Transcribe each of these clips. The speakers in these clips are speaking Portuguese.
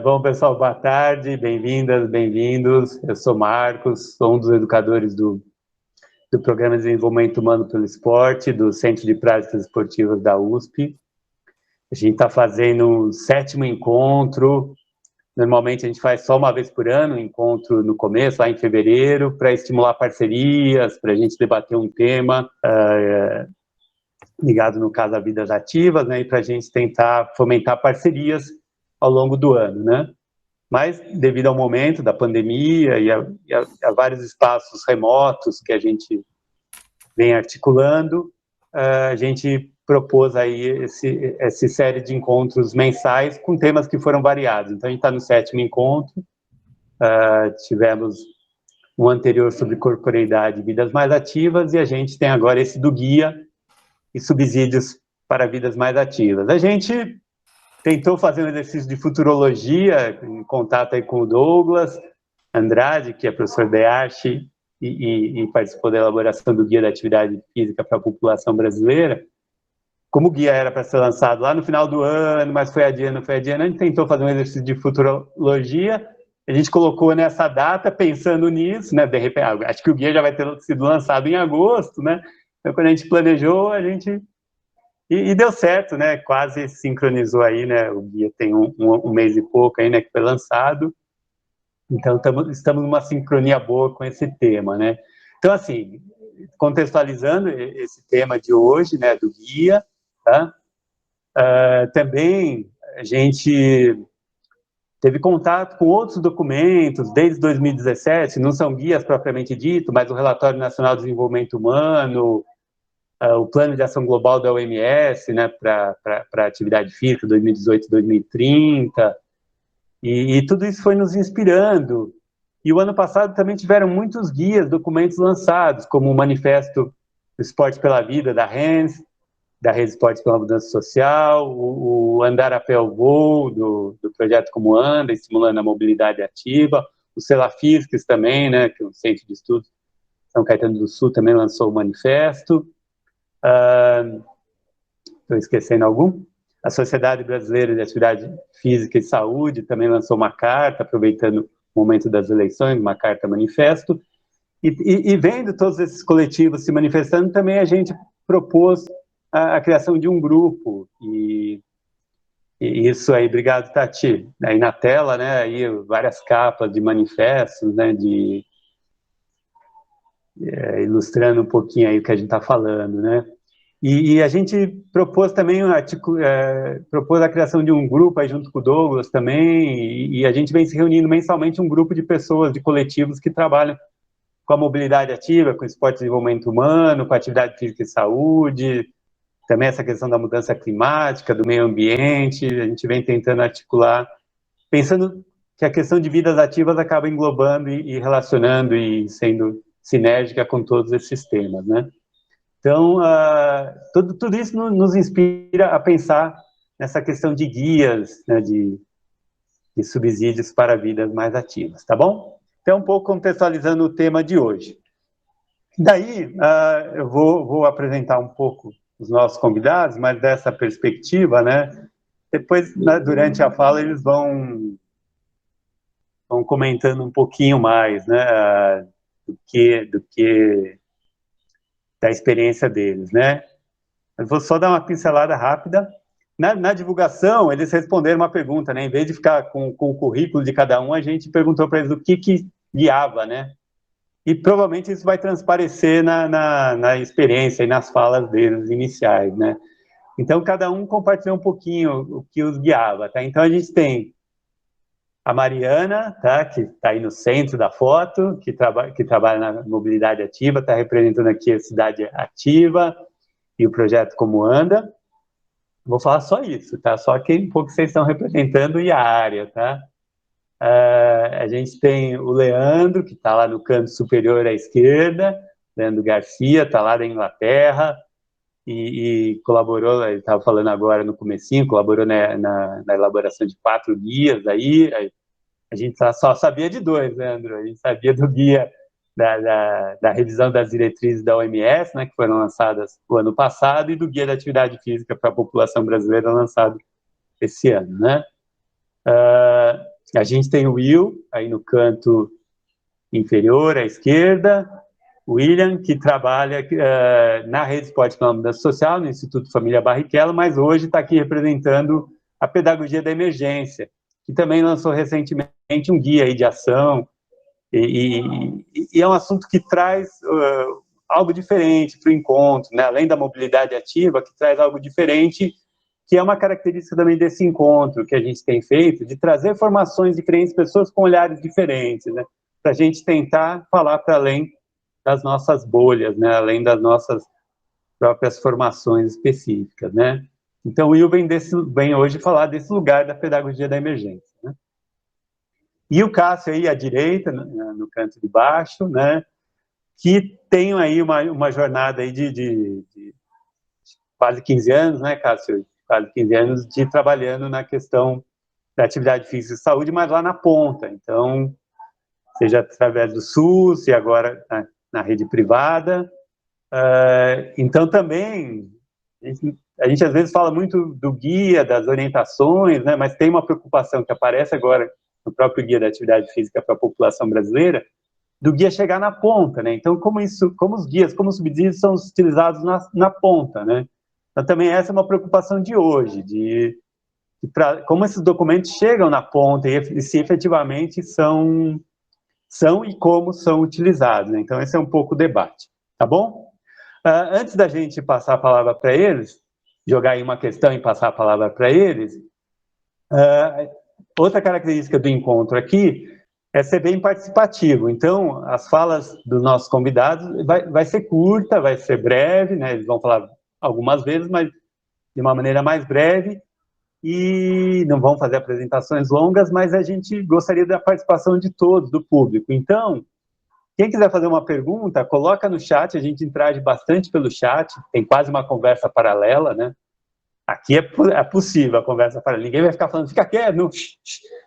Bom, pessoal, boa tarde, bem-vindas, bem-vindos. Eu sou Marcos, sou um dos educadores do Programa de Desenvolvimento Humano pelo Esporte, do Centro de Práticas Esportivas da USP. A gente está fazendo o 7º encontro. Normalmente a gente faz só uma vez por ano, um encontro no começo, lá em fevereiro, para estimular parcerias, para a gente debater um tema ligado, no caso, a vidas ativas, né, e para a gente tentar fomentar parcerias ao longo do ano, né? Mas, devido ao momento da pandemia e a vários espaços remotos que a gente vem articulando, a gente propôs aí essa série de encontros mensais com temas que foram variados. Então, a gente está no 7º encontro, tivemos um anterior sobre corporeidade e vidas mais ativas, e a gente tem agora esse do guia e subsídios para vidas mais ativas. A gente tentou fazer um exercício de futurologia, em contato aí com o Douglas Andrade, que é professor da arte e participou da elaboração do Guia da Atividade Física para a População Brasileira. Como o guia era para ser lançado lá no final do ano, mas foi adiando, a gente tentou fazer um exercício de futurologia, a gente colocou nessa data, pensando nisso, né? De repente, acho que o guia já vai ter sido lançado em agosto, né? Então, quando a gente planejou, a gente... E deu certo, né? Quase sincronizou aí, né? O guia tem um mês e pouco aí, né? Que foi lançado. Então, estamos numa sincronia boa com esse tema, né? Então, assim, contextualizando esse tema de hoje, né? Do guia, tá? Também a gente teve contato com outros documentos desde 2017, não são guias propriamente dito, mas o Relatório Nacional de Desenvolvimento Humano, o Plano de Ação Global da OMS, né, para a atividade física, 2018-2030, e tudo isso foi nos inspirando. E o ano passado também tiveram muitos guias, documentos lançados, como o Manifesto do Esporte pela Vida, da RENS, da Rede Esportes pela Mudança Social, o Andar a Pé ao Voo, do projeto Como Anda, estimulando a mobilidade ativa, o Celafisques também, né, que é um centro de estudos São Caetano do Sul, também lançou o manifesto. Estou esquecendo algum? A Sociedade Brasileira de Atividade Física e Saúde também lançou uma carta, aproveitando o momento das eleições, uma carta manifesto. E vendo todos esses coletivos se manifestando, também a gente propôs a criação de um grupo. E isso aí, obrigado, Tati. Aí na tela, né, aí várias capas de manifestos, né, ilustrando um pouquinho aí o que a gente está falando, né? E a gente propôs também propôs a criação de um grupo aí junto com o Douglas também, e a gente vem se reunindo mensalmente, um grupo de pessoas, de coletivos que trabalham com a mobilidade ativa, com esporte de desenvolvimento humano, com atividade física e saúde, também essa questão da mudança climática, do meio ambiente, a gente vem tentando articular, pensando que a questão de vidas ativas acaba englobando e relacionando e sendo sinérgica com todos esses temas, né? Então, tudo isso nos inspira a pensar nessa questão de guias, né, de subsídios para vidas mais ativas, tá bom? Então, um pouco contextualizando o tema de hoje. Daí, eu vou apresentar um pouco os nossos convidados, mas dessa perspectiva, né? Depois, durante a fala, eles vão comentando um pouquinho mais, né, do que da experiência deles, né? Eu vou só dar uma pincelada rápida. Na divulgação, eles responderam uma pergunta, né? Em vez de ficar com o currículo de cada um, a gente perguntou para eles o que guiava, né? E provavelmente isso vai transparecer na experiência e nas falas deles iniciais, né? Então, cada um compartilhou um pouquinho o que os guiava, tá? Então, a gente tem a Mariana, tá? Que está aí no centro da foto, que trabalha na mobilidade ativa, está representando aqui a cidade ativa e o projeto Como Anda. Vou falar só isso, tá? Só que um pouco vocês estão representando e a área, tá? A gente tem o Leandro, que está lá no canto superior à esquerda, Leandro Garcia, está lá da Inglaterra, e colaborou, ele estava falando agora no comecinho, colaborou na elaboração de 4 guias aí. A gente só sabia de 2, Leandro, a gente sabia do guia da revisão das diretrizes da OMS, né, que foram lançadas o ano passado, e do Guia da Atividade Física para a População Brasileira, lançado esse ano, né? A gente tem o Will, aí no canto inferior, à esquerda, o William, que trabalha na Rede Esporte Pela Mudança Social, no Instituto Família Barrichello, mas hoje está aqui representando a Pedagogia da Emergência, que também lançou recentemente um guia aí de ação, e é um assunto que traz algo diferente para o encontro, né? Além da mobilidade ativa, que traz algo diferente, que é uma característica também desse encontro que a gente tem feito, de trazer formações diferentes, pessoas com olhares diferentes, né? Para a gente tentar falar para além das nossas bolhas, né? Além das nossas próprias formações específicas, né? Então, o Will vem hoje falar desse lugar da pedagogia da emergência, né? E o Cássio aí à direita, no canto de baixo, né? Que tem aí uma jornada aí de quase 15 anos, né, Cássio? Quase 15 anos de trabalhando na questão da atividade física e saúde, mas lá na ponta. Então, seja através do SUS e agora na rede privada. Então, também, a gente às vezes fala muito do guia, das orientações, né, mas tem uma preocupação que aparece agora no próprio guia da atividade física para a população brasileira, do guia chegar na ponta, né? Então, como os guias, como os subsídios são utilizados na ponta, né? Então, também essa é uma preocupação de hoje, como esses documentos chegam na ponta e se efetivamente são e como são utilizados, né? Então, esse é um pouco o debate, tá bom? Antes da gente passar a palavra para eles, jogar aí uma questão e passar a palavra para eles, outra característica do encontro aqui é ser bem participativo. Então, as falas dos nossos convidados vai ser curta, vai ser breve, né? Eles vão falar algumas vezes, mas de uma maneira mais breve, e não vão fazer apresentações longas, mas a gente gostaria da participação de todos, do público. Então, quem quiser fazer uma pergunta, coloca no chat, a gente interage bastante pelo chat, tem quase uma conversa paralela, né? Aqui é possível a conversa paralela, ninguém vai ficar falando, fica quieto,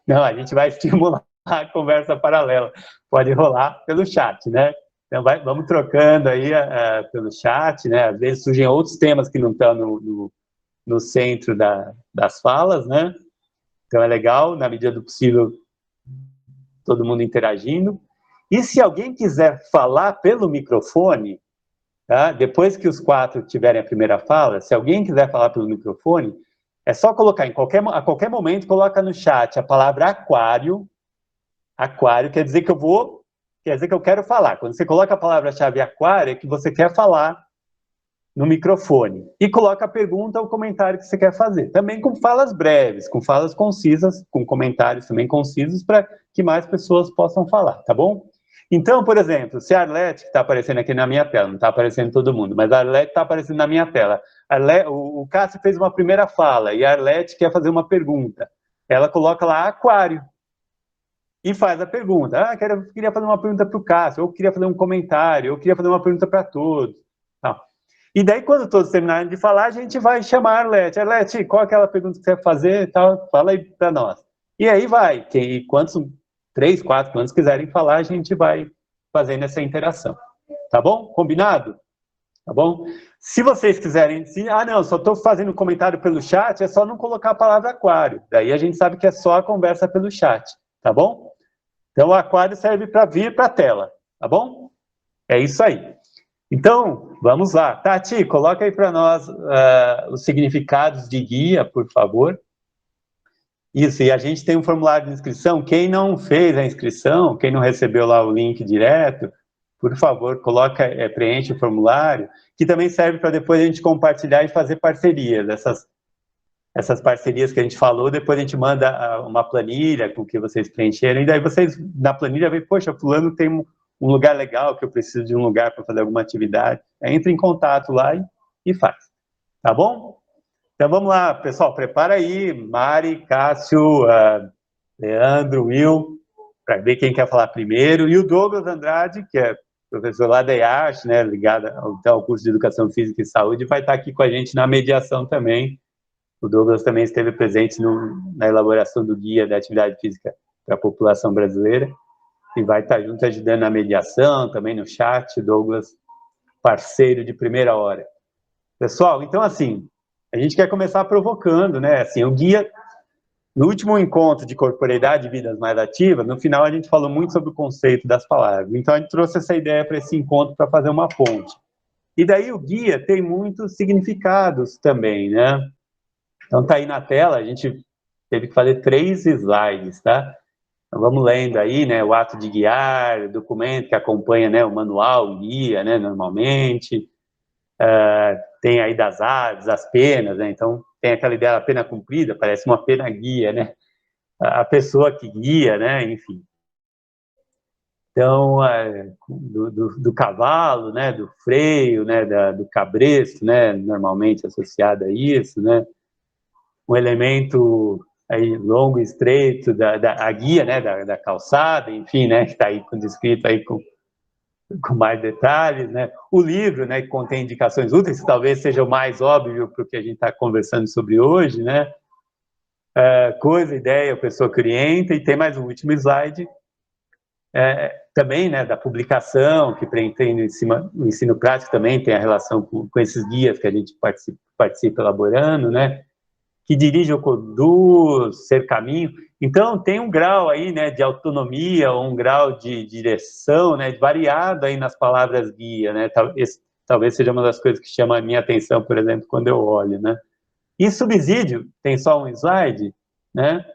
não, a gente vai estimular a conversa paralela, pode rolar pelo chat, né? Então, vamos trocando aí pelo chat, né? Às vezes surgem outros temas que não estão no centro das falas, né? Então é legal, na medida do possível, todo mundo interagindo. E se alguém quiser falar pelo microfone, tá? Depois que os 4 tiverem a primeira fala, se alguém quiser falar pelo microfone, é só colocar a qualquer momento, coloca no chat a palavra aquário. Aquário quer dizer que eu quero falar. Quando você coloca a palavra-chave aquário, é que você quer falar no microfone. E coloca a pergunta ou o comentário que você quer fazer. Também com falas breves, com falas concisas, com comentários também concisos, para que mais pessoas possam falar, tá bom? Então, por exemplo, se a Arlete, que está aparecendo aqui na minha tela, não está aparecendo todo mundo, mas a Arlete está aparecendo na minha tela. O Cássio fez uma primeira fala e a Arlete quer fazer uma pergunta. Ela coloca lá aquário e faz a pergunta. Queria fazer uma pergunta para o Cássio, ou queria fazer um comentário, ou queria fazer uma pergunta para todos. Tá. E daí, quando todos terminarem de falar, a gente vai chamar a Arlete. Arlete, qual é aquela pergunta que você quer fazer? Tal, fala aí para nós. E aí vai. Quantos 3, 4, quantos quiserem falar, a gente vai fazendo essa interação. Tá bom? Combinado? Tá bom? Se vocês quiserem... não, só estou fazendo comentário pelo chat, é só não colocar a palavra aquário. Daí a gente sabe que é só a conversa pelo chat. Tá bom? Então, o aquário serve para vir para a tela. Tá bom? É isso aí. Então, vamos lá. Tati, coloca aí para nós os significados de guia, por favor. Isso, e a gente tem um formulário de inscrição. Quem não fez a inscrição, quem não recebeu lá o link direto, por favor, preenche o formulário, que também serve para depois a gente compartilhar e fazer parcerias. Essas parcerias que a gente falou, depois a gente manda uma planilha com que vocês preencheram, e daí vocês, na planilha, veem, poxa, fulano tem um lugar legal, que eu preciso de um lugar para fazer alguma atividade. Entra em contato lá e faz. Tá bom? Então vamos lá, pessoal, prepara aí, Mari, Cássio, Leandro, Will, para ver quem quer falar primeiro, e o Douglas Andrade, que é professor lá da EART, né, ligado ao curso de Educação Física e Saúde, vai estar aqui com a gente na mediação também. O Douglas também esteve presente na elaboração do guia da atividade física para a população brasileira, e vai estar junto ajudando na mediação, também no chat, Douglas, parceiro de primeira hora. Pessoal, então assim, a gente quer começar provocando, né? Assim, o guia No último encontro de corporeidade e vidas mais ativas, no final a gente falou muito sobre o conceito das palavras. Então a gente trouxe essa ideia para esse encontro para fazer uma ponte. E daí o guia tem muitos significados também, né? Então tá aí na tela, a gente teve que fazer 3 slides, tá? Então vamos lendo aí, né? O ato de guiar, o documento que acompanha, né, o manual, o guia, né, normalmente. Tem aí das aves, as penas, né? Então tem aquela ideia da pena cumprida, parece uma pena guia, né? A pessoa que guia, né? Enfim. Então, do cavalo, né? Do freio, né? Do cabresto, né? Normalmente associado a isso, né? Um elemento aí longo e estreito a guia, né? Da calçada, enfim, né? Que está aí descrito aí com mais detalhes, né? O livro, né? Que contém indicações úteis, que talvez seja o mais óbvio para o que a gente está conversando sobre hoje, né? Coisa, ideia, pessoa que orienta, e tem mais um último slide, também, né, da publicação, que tem no ensino prático também tem a relação com esses guias que a gente participa elaborando, né, que dirige ou conduz, ser caminho. Então, tem um grau aí, né, de autonomia, um grau de direção, né, variado aí nas palavras guia, né, talvez seja uma das coisas que chama a minha atenção, por exemplo, quando eu olho, né. E subsídio, tem só um slide, né?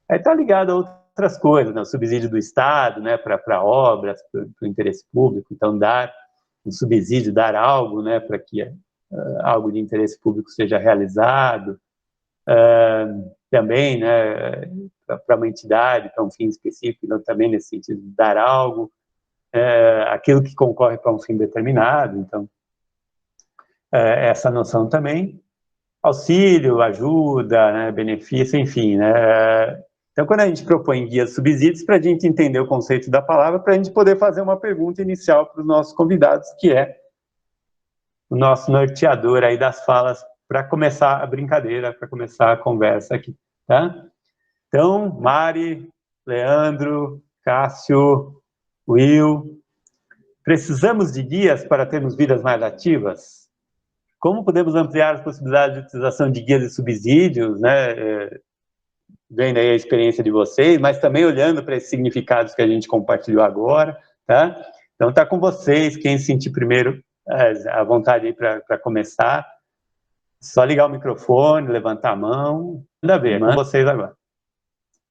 Aí está ligado a outras coisas, né? O subsídio do Estado, né? Para obras, para o interesse público. Então, dar um subsídio, dar algo, né? Para que algo de interesse público seja realizado. Também, né? Para uma entidade, para um fim específico, então, também nesse sentido de dar algo. Aquilo que concorre para um fim determinado. Então, essa noção também. Auxílio, ajuda, né, benefício, enfim, né? Então, quando a gente propõe guias subsídios, para a gente entender o conceito da palavra, para a gente poder fazer uma pergunta inicial para os nossos convidados, que é o nosso norteador aí das falas, para começar a brincadeira, para começar a conversa aqui, tá? Então, Mari, Leandro, Cássio, Will, precisamos de guias para termos vidas mais ativas? Como podemos ampliar as possibilidades de utilização de guias e subsídios, né? Vendo aí a experiência de vocês, mas também olhando para esses significados que a gente compartilhou agora, tá? Então, tá com vocês, quem sentir primeiro à vontade aí para começar, só ligar o microfone, levantar a mão, manda ver, com vocês agora.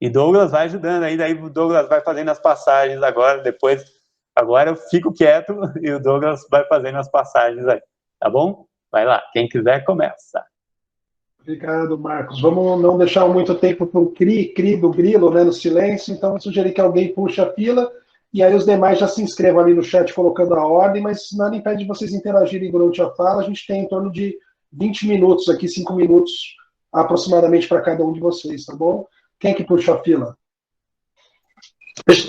E Douglas vai ajudando aí, daí o Douglas vai fazendo as passagens agora, agora eu fico quieto e o Douglas vai fazendo as passagens aí, tá bom? Vai lá, quem quiser começa. Obrigado, Marcos. Vamos não deixar muito tempo para o cri do grilo, né, no silêncio, então eu sugeri que alguém puxe a fila e aí os demais já se inscrevam ali no chat colocando a ordem, mas nada impede de vocês interagirem durante a fala. A gente tem em torno de 20 minutos aqui, 5 minutos aproximadamente para cada um de vocês, tá bom? Quem que puxa a fila?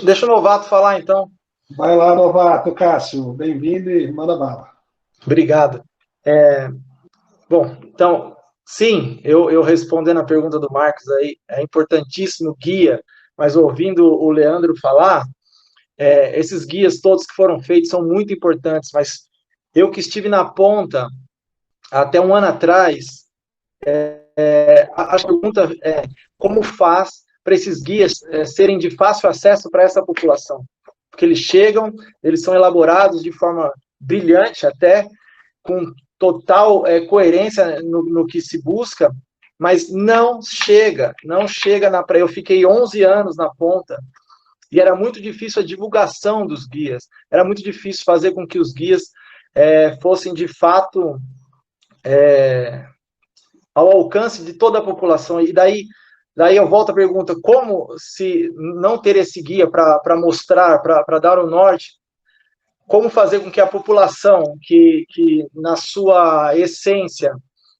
Deixa o novato falar, então. Vai lá, novato, Cássio. Bem-vindo e manda bala. Obrigado. Bom, então, sim, eu respondendo a pergunta do Marcos aí, é importantíssimo guia, mas ouvindo o Leandro falar, esses guias todos que foram feitos são muito importantes, mas eu que estive na ponta até um ano atrás, a pergunta é como faz para esses guias serem de fácil acesso para essa população? Porque eles chegam, eles são elaborados de forma brilhante até, com total coerência no que se busca, mas não chega na praia. Eu fiquei 11 anos na ponta e era muito difícil a divulgação dos guias, era muito difícil fazer com que os guias fossem de fato ao alcance de toda a população. E daí eu volto à pergunta, como se não ter esse guia para mostrar, para dar o norte, como fazer com que a população, que na sua essência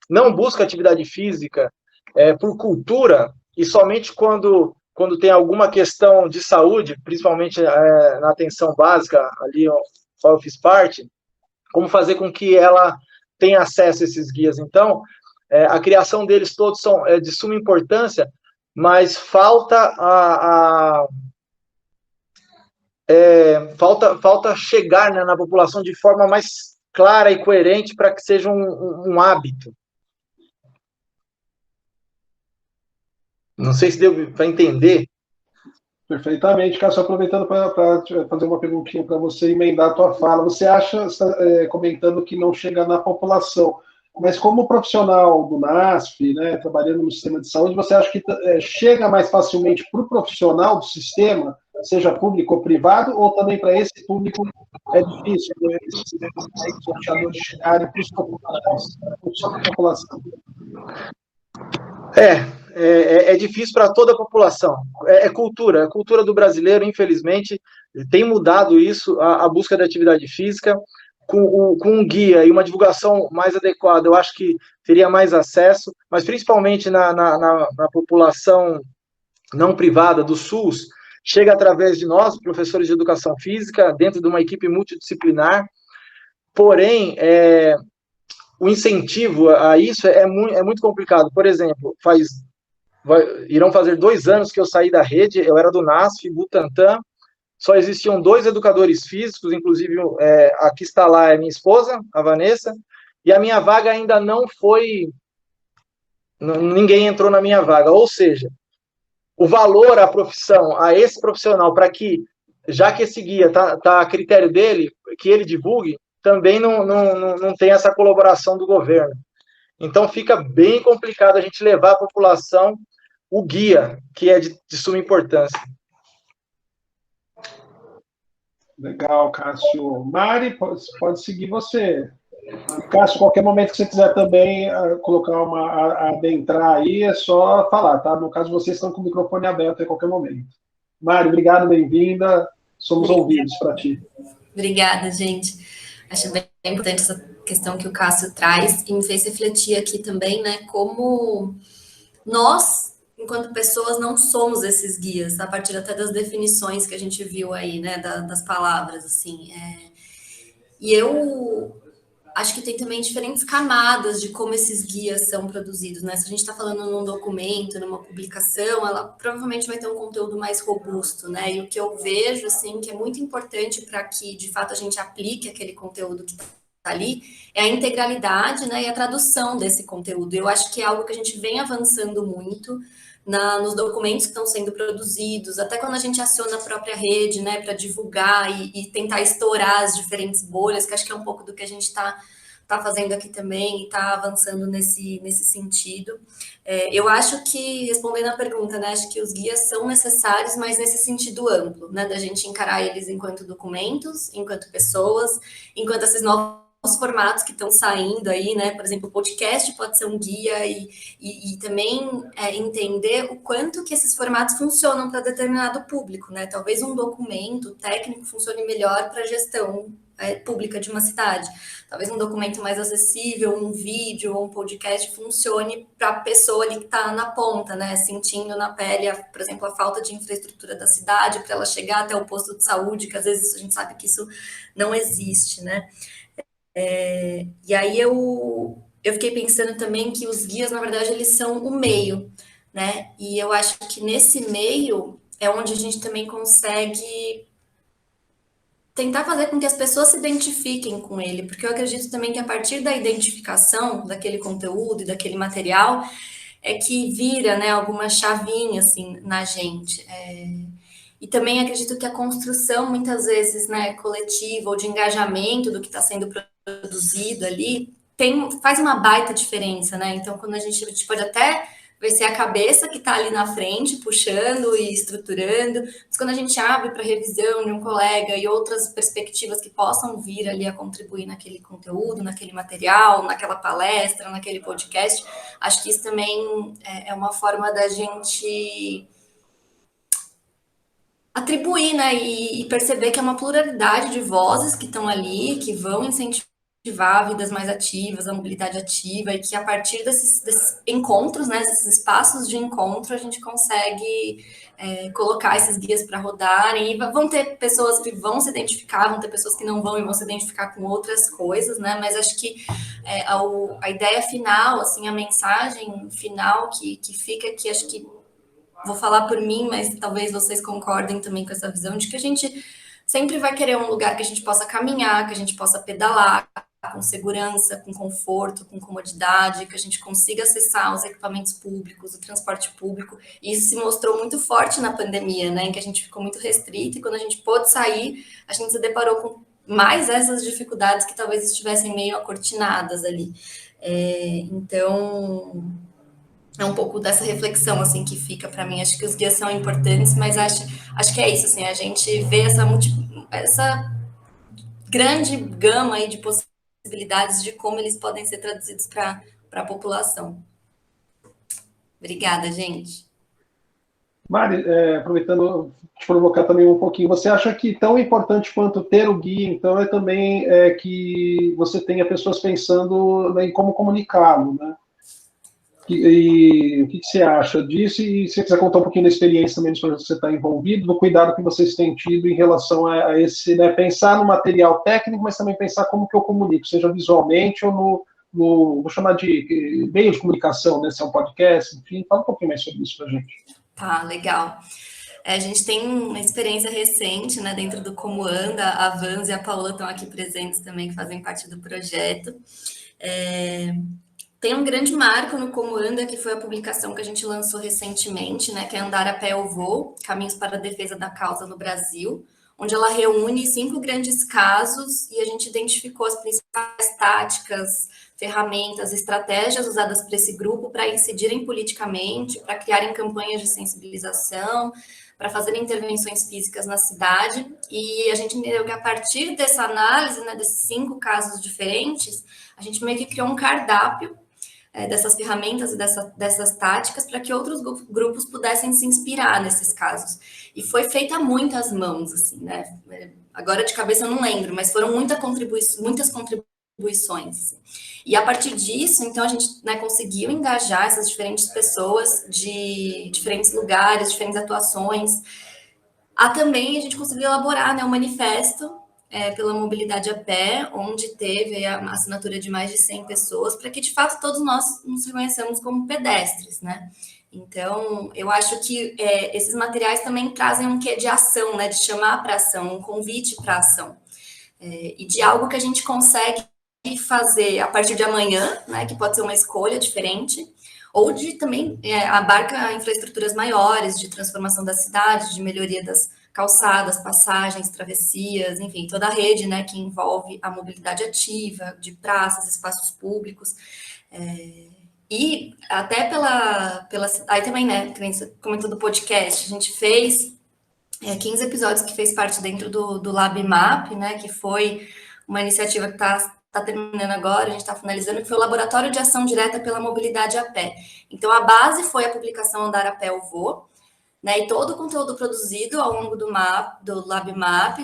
não busca atividade física por cultura, e somente quando tem alguma questão de saúde, principalmente na atenção básica, ali eu fiz parte, como fazer com que ela tenha acesso a esses guias. Então, a criação deles todos são de suma importância, mas falta falta chegar, né, na população de forma mais clara e coerente para que seja um hábito. Não sei se deu para entender. Perfeitamente, Cássio, aproveitando para fazer uma perguntinha para você emendar a tua fala. Você acha, comentando que não chega na população, mas como profissional do NASF, né, trabalhando no sistema de saúde, você acha que chega mais facilmente para o profissional do sistema, seja público ou privado, ou também para esse público é difícil, né, esses sorteadores chegarem para os profissionais, só para a população? É difícil para toda a população. É cultura, a cultura do brasileiro, infelizmente, tem mudado isso, a busca da atividade física, com um guia e uma divulgação mais adequada, eu acho que teria mais acesso, mas principalmente na população não privada do SUS, chega através de nós, professores de educação física, dentro de uma equipe multidisciplinar, porém, o incentivo a isso é muito complicado. Por exemplo, irão fazer 2 anos que eu saí da rede, eu era do NASF, Butantan, só existiam 2 educadores físicos, inclusive a que está lá é minha esposa, a Vanessa, e a minha vaga ainda não foi, ninguém entrou na minha vaga, ou seja, o valor à profissão, a esse profissional, para que, já que esse guia está a critério dele, que ele divulgue, também não tem essa colaboração do governo. Então fica bem complicado a gente levar à população o guia, que é de suma importância. Legal, Cássio. Mari, pode seguir você. Cássio, qualquer momento que você quiser também colocar adentrar aí, é só falar, tá? No caso, vocês estão com o microfone aberto a qualquer momento. Mari, obrigado, bem-vinda. Somos ouvidos para ti. Obrigada, gente. Acho bem importante essa questão que o Cássio traz e me fez refletir aqui também, né? Como nós, enquanto pessoas, não somos esses guias, a partir até das definições que a gente viu aí, né? Das palavras, assim. E eu acho que tem também diferentes camadas de como esses guias são produzidos, né? Se a gente está falando num documento, numa publicação, ela provavelmente vai ter um conteúdo mais robusto, né? E o que eu vejo, assim, que é muito importante para que, de fato, a gente aplique aquele conteúdo que está ali, é a integralidade, né? E a tradução desse conteúdo. Eu acho que é algo que a gente vem avançando muito nos documentos que estão sendo produzidos, até quando a gente aciona a própria rede, né, para divulgar e tentar estourar as diferentes bolhas, que acho que é um pouco do que a gente está fazendo aqui também e está avançando nesse sentido. Eu acho que, respondendo a pergunta, né, acho que os guias são necessários, mas nesse sentido amplo, né, da gente encarar eles enquanto documentos, enquanto pessoas, enquanto esses novos formatos que estão saindo aí, né? Por exemplo, o podcast pode ser um guia e também entender o quanto que esses formatos funcionam para determinado público, né? Talvez um documento técnico funcione melhor para a gestão pública de uma cidade. Talvez um documento mais acessível, um vídeo ou um podcast funcione para a pessoa ali que está na ponta, né? Sentindo na pele, por exemplo, a falta de infraestrutura da cidade para ela chegar até o posto de saúde, que às vezes a gente sabe que isso não existe, né? E aí eu fiquei pensando também que os guias, na verdade, eles são o meio, né? E eu acho que nesse meio é onde a gente também consegue tentar fazer com que as pessoas se identifiquem com ele, porque eu acredito também que a partir da identificação daquele conteúdo e daquele material é que vira, né, alguma chavinha, assim, na gente. E também acredito que a construção, muitas vezes, né, coletiva ou de engajamento do que está sendo produzido ali, faz uma baita diferença, né? Então, quando a gente pode até vai ser a cabeça que está ali na frente, puxando e estruturando, mas quando a gente abre para revisão de um colega e outras perspectivas que possam vir ali a contribuir naquele conteúdo, naquele material, naquela palestra, naquele podcast, acho que isso também é uma forma da gente atribuir, né, e perceber que é uma pluralidade de vozes que estão ali, que vão incentivar vidas mais ativas, a mobilidade ativa, e que a partir desses encontros, né, desses espaços de encontro, a gente consegue colocar esses guias para rodarem, e vão ter pessoas que vão se identificar, vão ter pessoas que não vão e vão se identificar com outras coisas, né, mas acho que a ideia final, assim, a mensagem final que fica, que acho que vou falar por mim, mas talvez vocês concordem também com essa visão de que a gente sempre vai querer um lugar que a gente possa caminhar, que a gente possa pedalar, com segurança, com conforto, com comodidade, que a gente consiga acessar os equipamentos públicos, o transporte público. E isso se mostrou muito forte na pandemia, né, em que a gente ficou muito restrito, e quando a gente pôde sair, a gente se deparou com mais essas dificuldades que talvez estivessem meio acortinadas ali. Então, é um pouco dessa reflexão, assim, que fica para mim. Acho que os guias são importantes, mas acho que é isso, assim, a gente vê essa grande gama aí de possibilidades de como eles podem ser traduzidos para a população. Obrigada, gente. Mari, aproveitando te provocar também um pouquinho, você acha que tão importante quanto ter o guia, então, é também que você tenha pessoas pensando em como comunicá-lo, né? E o que você acha disso? E se você quiser contar um pouquinho da experiência também dos projetos que você está envolvido, do cuidado que vocês têm tido em relação a esse, né, pensar no material técnico, mas também pensar como que eu comunico, seja visualmente ou vou chamar de meio de comunicação, né, se é um podcast, enfim, fala um pouquinho mais sobre isso para a gente. Tá, legal. A gente tem uma experiência recente, né, dentro do Como Anda, a Vans e a Paula estão aqui presentes também, que fazem parte do projeto. Tem um grande marco no Como Anda, que foi a publicação que a gente lançou recentemente, né, que é Andar a Pé eu Vou, Caminhos para a Defesa da Causa no Brasil, onde ela reúne 5 grandes casos e a gente identificou as principais táticas, ferramentas, estratégias usadas por esse grupo para incidirem politicamente, para criarem campanhas de sensibilização, para fazerem intervenções físicas na cidade. E a gente entendeu que a partir dessa análise, né, desses 5 casos diferentes, a gente meio que criou um cardápio dessas ferramentas e dessas táticas para que outros grupos pudessem se inspirar nesses casos. E foi feita a muitas mãos, assim, né? Agora de cabeça eu não lembro, mas foram muitas contribuições. Assim. E a partir disso, então, a gente, né, conseguiu engajar essas diferentes pessoas de diferentes lugares, diferentes atuações. Também a gente conseguiu elaborar, né, um manifesto pela mobilidade a pé, onde teve a assinatura de mais de 100 pessoas, para que, de fato, todos nós nos reconheçamos como pedestres, né? Então, eu acho que esses materiais também trazem um quê de ação, né? De chamar para ação, um convite para ação. E de algo que a gente consegue fazer a partir de amanhã, né? Que pode ser uma escolha diferente, ou de também abarca infraestruturas maiores, de transformação da cidade, de melhoria das calçadas, passagens, travessias, enfim, toda a rede, né, que envolve a mobilidade ativa, de praças, espaços públicos, e até aí também, né, que você comentou do podcast, a gente fez 15 episódios que fez parte dentro do LabMap, né, que foi uma iniciativa que está terminando agora, a gente está finalizando, que foi o Laboratório de Ação Direta pela Mobilidade a Pé. Então, a base foi a publicação Andar a Pé eu Vou, né, e todo o conteúdo produzido ao longo do LabMap,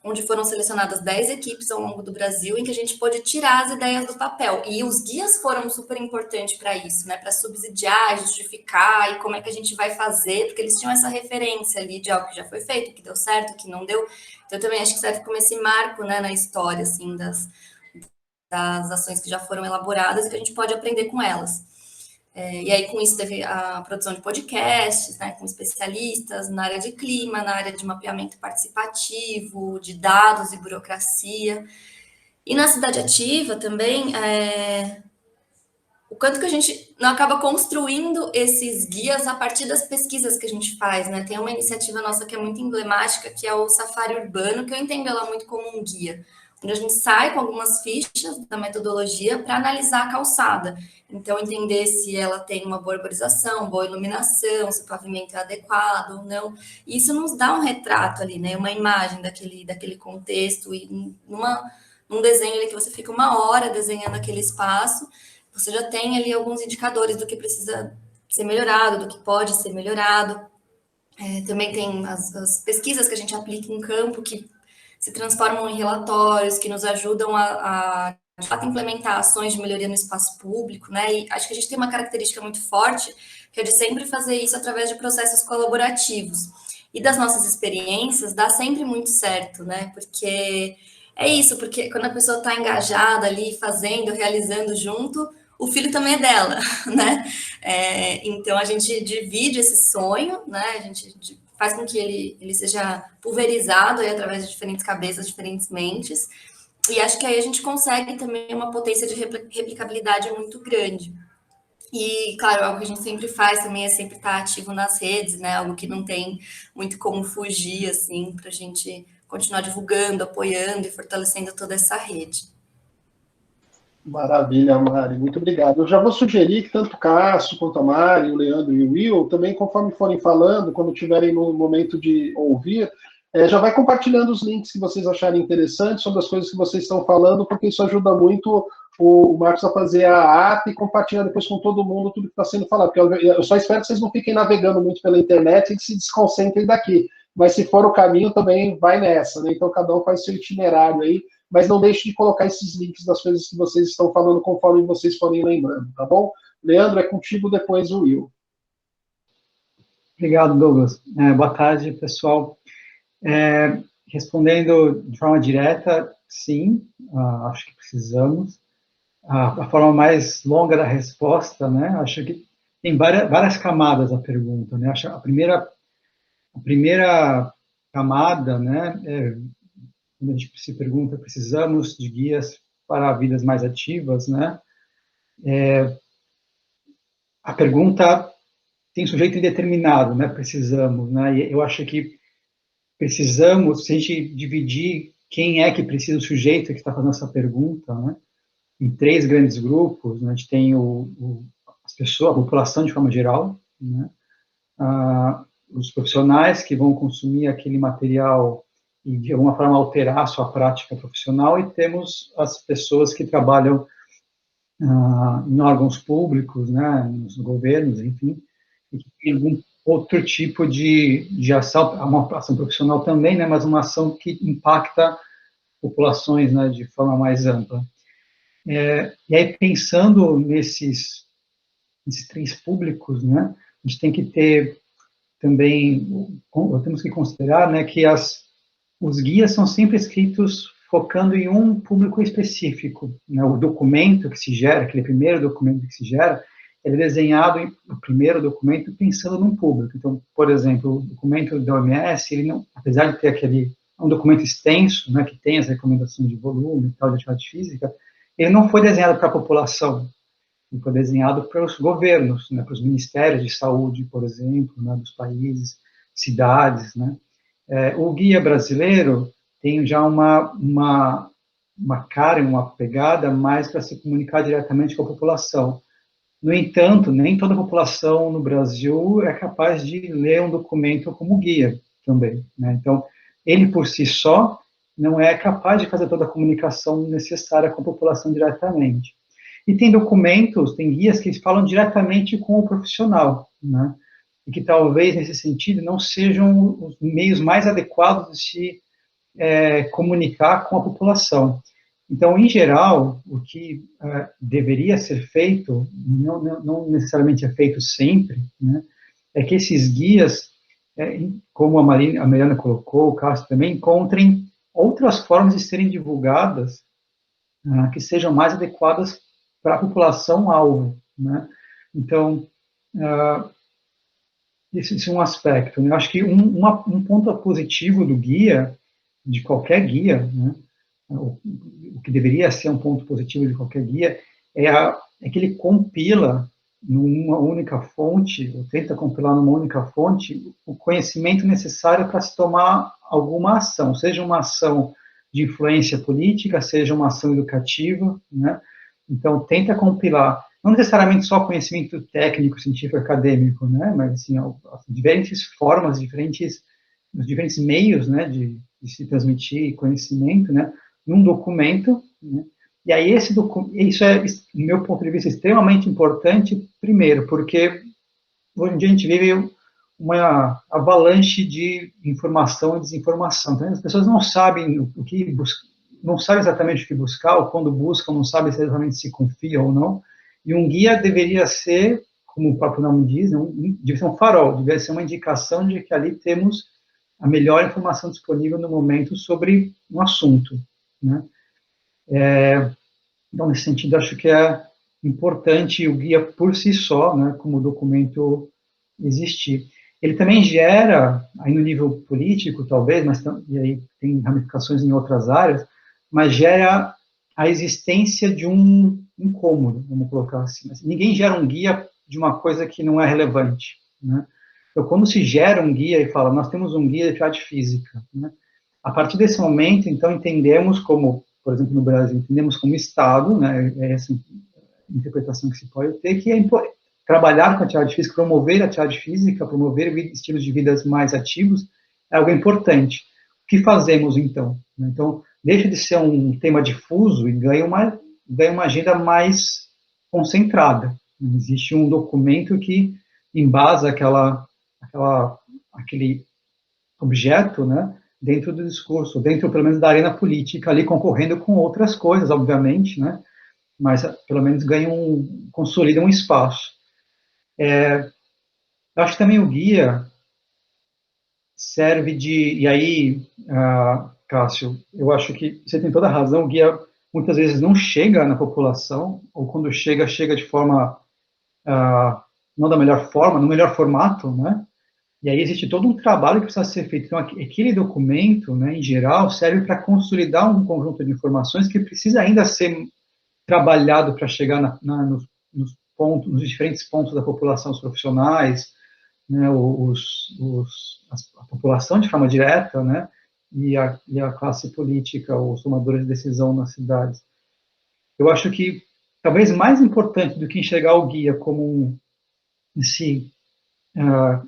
onde foram selecionadas 10 equipes ao longo do Brasil, em que a gente pôde tirar as ideias do papel. E os guias foram super importantes para isso, né, para subsidiar, justificar e como é que a gente vai fazer, porque eles tinham essa referência ali de algo que já foi feito, que deu certo, que não deu. Então, eu também acho que serve como esse marco, né, na história, assim, das ações que já foram elaboradas e que a gente pode aprender com elas. E aí, com isso, teve a produção de podcasts, né, com especialistas na área de clima, na área de mapeamento participativo, de dados e burocracia. E na Cidade Ativa também, o quanto que a gente não acaba construindo esses guias a partir das pesquisas que a gente faz, né? Tem uma iniciativa nossa que é muito emblemática, que é o Safari Urbano, que eu entendo ela muito como um guia, onde a gente sai com algumas fichas da metodologia para analisar a calçada. Então, entender se ela tem uma boa arborização, boa iluminação, se o pavimento é adequado ou não. E isso nos dá um retrato ali, né? Uma imagem daquele contexto. E num desenho ali que você fica 1 hora desenhando aquele espaço, você já tem ali alguns indicadores do que precisa ser melhorado, do que pode ser melhorado. Também tem as pesquisas que a gente aplica em campo, que se transformam em relatórios, que nos ajudam a de fato, implementar ações de melhoria no espaço público, né? E acho que a gente tem uma característica muito forte, que é de sempre fazer isso através de processos colaborativos. E das nossas experiências, dá sempre muito certo, né? Porque é isso, porque quando a pessoa está engajada ali, fazendo, realizando junto, o filho também é dela, né? Então, a gente divide esse sonho, né? A gente faz com que ele seja pulverizado aí através de diferentes cabeças, diferentes mentes, E acho que aí a gente consegue também uma potência de replicabilidade muito grande. E, claro, algo que a gente sempre faz também é sempre estar ativo nas redes, né? Algo que não tem muito como fugir, assim, para a gente continuar divulgando, apoiando e fortalecendo toda essa rede. Maravilha, Mari, muito obrigado. Eu já vou sugerir que tanto o Cássio quanto a Mari, o Leandro e o Will, também, conforme forem falando, quando tiverem no momento de ouvir, já vai compartilhando os links que vocês acharem interessantes sobre as coisas que vocês estão falando, porque isso ajuda muito o Marcos a fazer a ata e compartilhar depois com todo mundo tudo que está sendo falado. Porque eu só espero que vocês não fiquem navegando muito pela internet e que se desconcentrem daqui. Mas se for o caminho, também vai nessa, né? Então cada um faz seu itinerário aí, mas não deixe de colocar esses links das coisas que vocês estão falando conforme vocês forem lembrando, tá bom? Leandro, é contigo, depois o Will. Obrigado, Douglas. Boa tarde, pessoal. Respondendo de forma direta, sim, acho que precisamos. A forma mais longa da resposta, né, acho que tem várias camadas a pergunta, né, acho a primeira camada, né, quando a gente se pergunta, precisamos de guias para vidas mais ativas, né, a pergunta tem sujeito indeterminado, né, precisamos, né, e eu acho que precisamos, se a gente dividir quem é que precisa, o sujeito que está fazendo essa pergunta, né, em 3 grandes grupos, né, a gente tem as pessoas, a população de forma geral, né, os profissionais que vão consumir aquele material e de alguma forma alterar a sua prática profissional, e temos as pessoas que trabalham em órgãos públicos, né, nos governos, enfim, e que tem algum outro tipo de ação, uma ação profissional também, né, mas uma ação que impacta populações, né, de forma mais ampla. E aí, pensando nesses 3 públicos, né, a gente tem que ter também, temos que considerar, né, que os guias são sempre escritos focando em um público específico, né, o documento que se gera, aquele primeiro documento que se gera, ele é desenhado, o primeiro documento, pensando num público. Então, por exemplo, o documento da OMS, ele não, apesar de ter um documento extenso, né, que tem as recomendações de volume e tal, de atividade física, ele não foi desenhado para a população, ele foi desenhado para os governos, né, para os ministérios de saúde, por exemplo, né, dos países, cidades, né. O guia brasileiro tem já uma cara, uma pegada mais para se comunicar diretamente com a população. No entanto, nem toda a população no Brasil é capaz de ler um documento como guia também, né? Então, ele por si só não é capaz de fazer toda a comunicação necessária com a população diretamente. E tem documentos, tem guias que falam diretamente com o profissional, né? E que talvez, nesse sentido, não sejam os meios mais adequados de se comunicar com a população. Então, em geral, o que deveria ser feito, não necessariamente é feito sempre, né, é que esses guias, como a Mariana colocou, o Cássio também, encontrem outras formas de serem divulgadas que sejam mais adequadas para a população-alvo, né. Então, esse é um aspecto. Eu acho que um ponto positivo do guia, de qualquer guia, né, o que deveria ser um ponto positivo de qualquer guia, é que ele compila numa única fonte, ou tenta compilar numa única fonte, o conhecimento necessário para se tomar alguma ação, seja uma ação de influência política, seja uma ação educativa, né? Então, tenta compilar, não necessariamente só conhecimento técnico, científico, acadêmico, né? Mas, assim, as diferentes formas, os diferentes meios, né, de se transmitir conhecimento, né, num documento, né? E aí isso é, do meu ponto de vista, extremamente importante, primeiro, porque hoje em dia a gente vive uma avalanche de informação e desinformação. Então, as pessoas não sabem o que buscar, não sabem exatamente o que buscar, ou quando buscam, não sabem se exatamente se confia ou não. E um guia deveria ser, como o próprio nome diz, deveria ser um farol, deveria ser uma indicação de que ali temos a melhor informação disponível no momento sobre um assunto, né? Então, nesse sentido, acho que é importante o guia por si só, né, como documento existir. Ele também gera, aí no nível político, talvez, mas e aí tem ramificações em outras áreas, mas gera a existência de um incômodo, vamos colocar assim. Ninguém gera um guia de uma coisa que não é relevante, né? Então, quando se gera um guia e fala, nós temos um guia de atividade física, né? A partir desse momento, então, entendemos como, por exemplo, no Brasil, entendemos como Estado, né? É essa interpretação que se pode ter, que é trabalhar com a atividade física, promover a atividade física, promover estilos de vida mais ativos, é algo importante. O que fazemos, então? Então, deixa de ser um tema difuso e ganha uma agenda mais concentrada. Existe um documento que embasa aquele objeto, né, dentro do discurso, dentro, pelo menos, da arena política, ali concorrendo com outras coisas, obviamente, né, mas pelo menos consolida um espaço. Eu acho que também o guia serve e aí, Cássio, eu acho que você tem toda a razão, o guia muitas vezes não chega na população, ou quando chega de forma, não da melhor forma, no melhor formato, né? E aí existe todo um trabalho que precisa ser feito. Então, aquele documento, né, em geral, serve para consolidar um conjunto de informações que precisa ainda ser trabalhado para chegar nos diferentes pontos da população, os profissionais, né, a população de forma direta, né, e a classe política, os tomadores de decisão nas cidades. Eu acho que talvez mais importante do que enxergar o guia como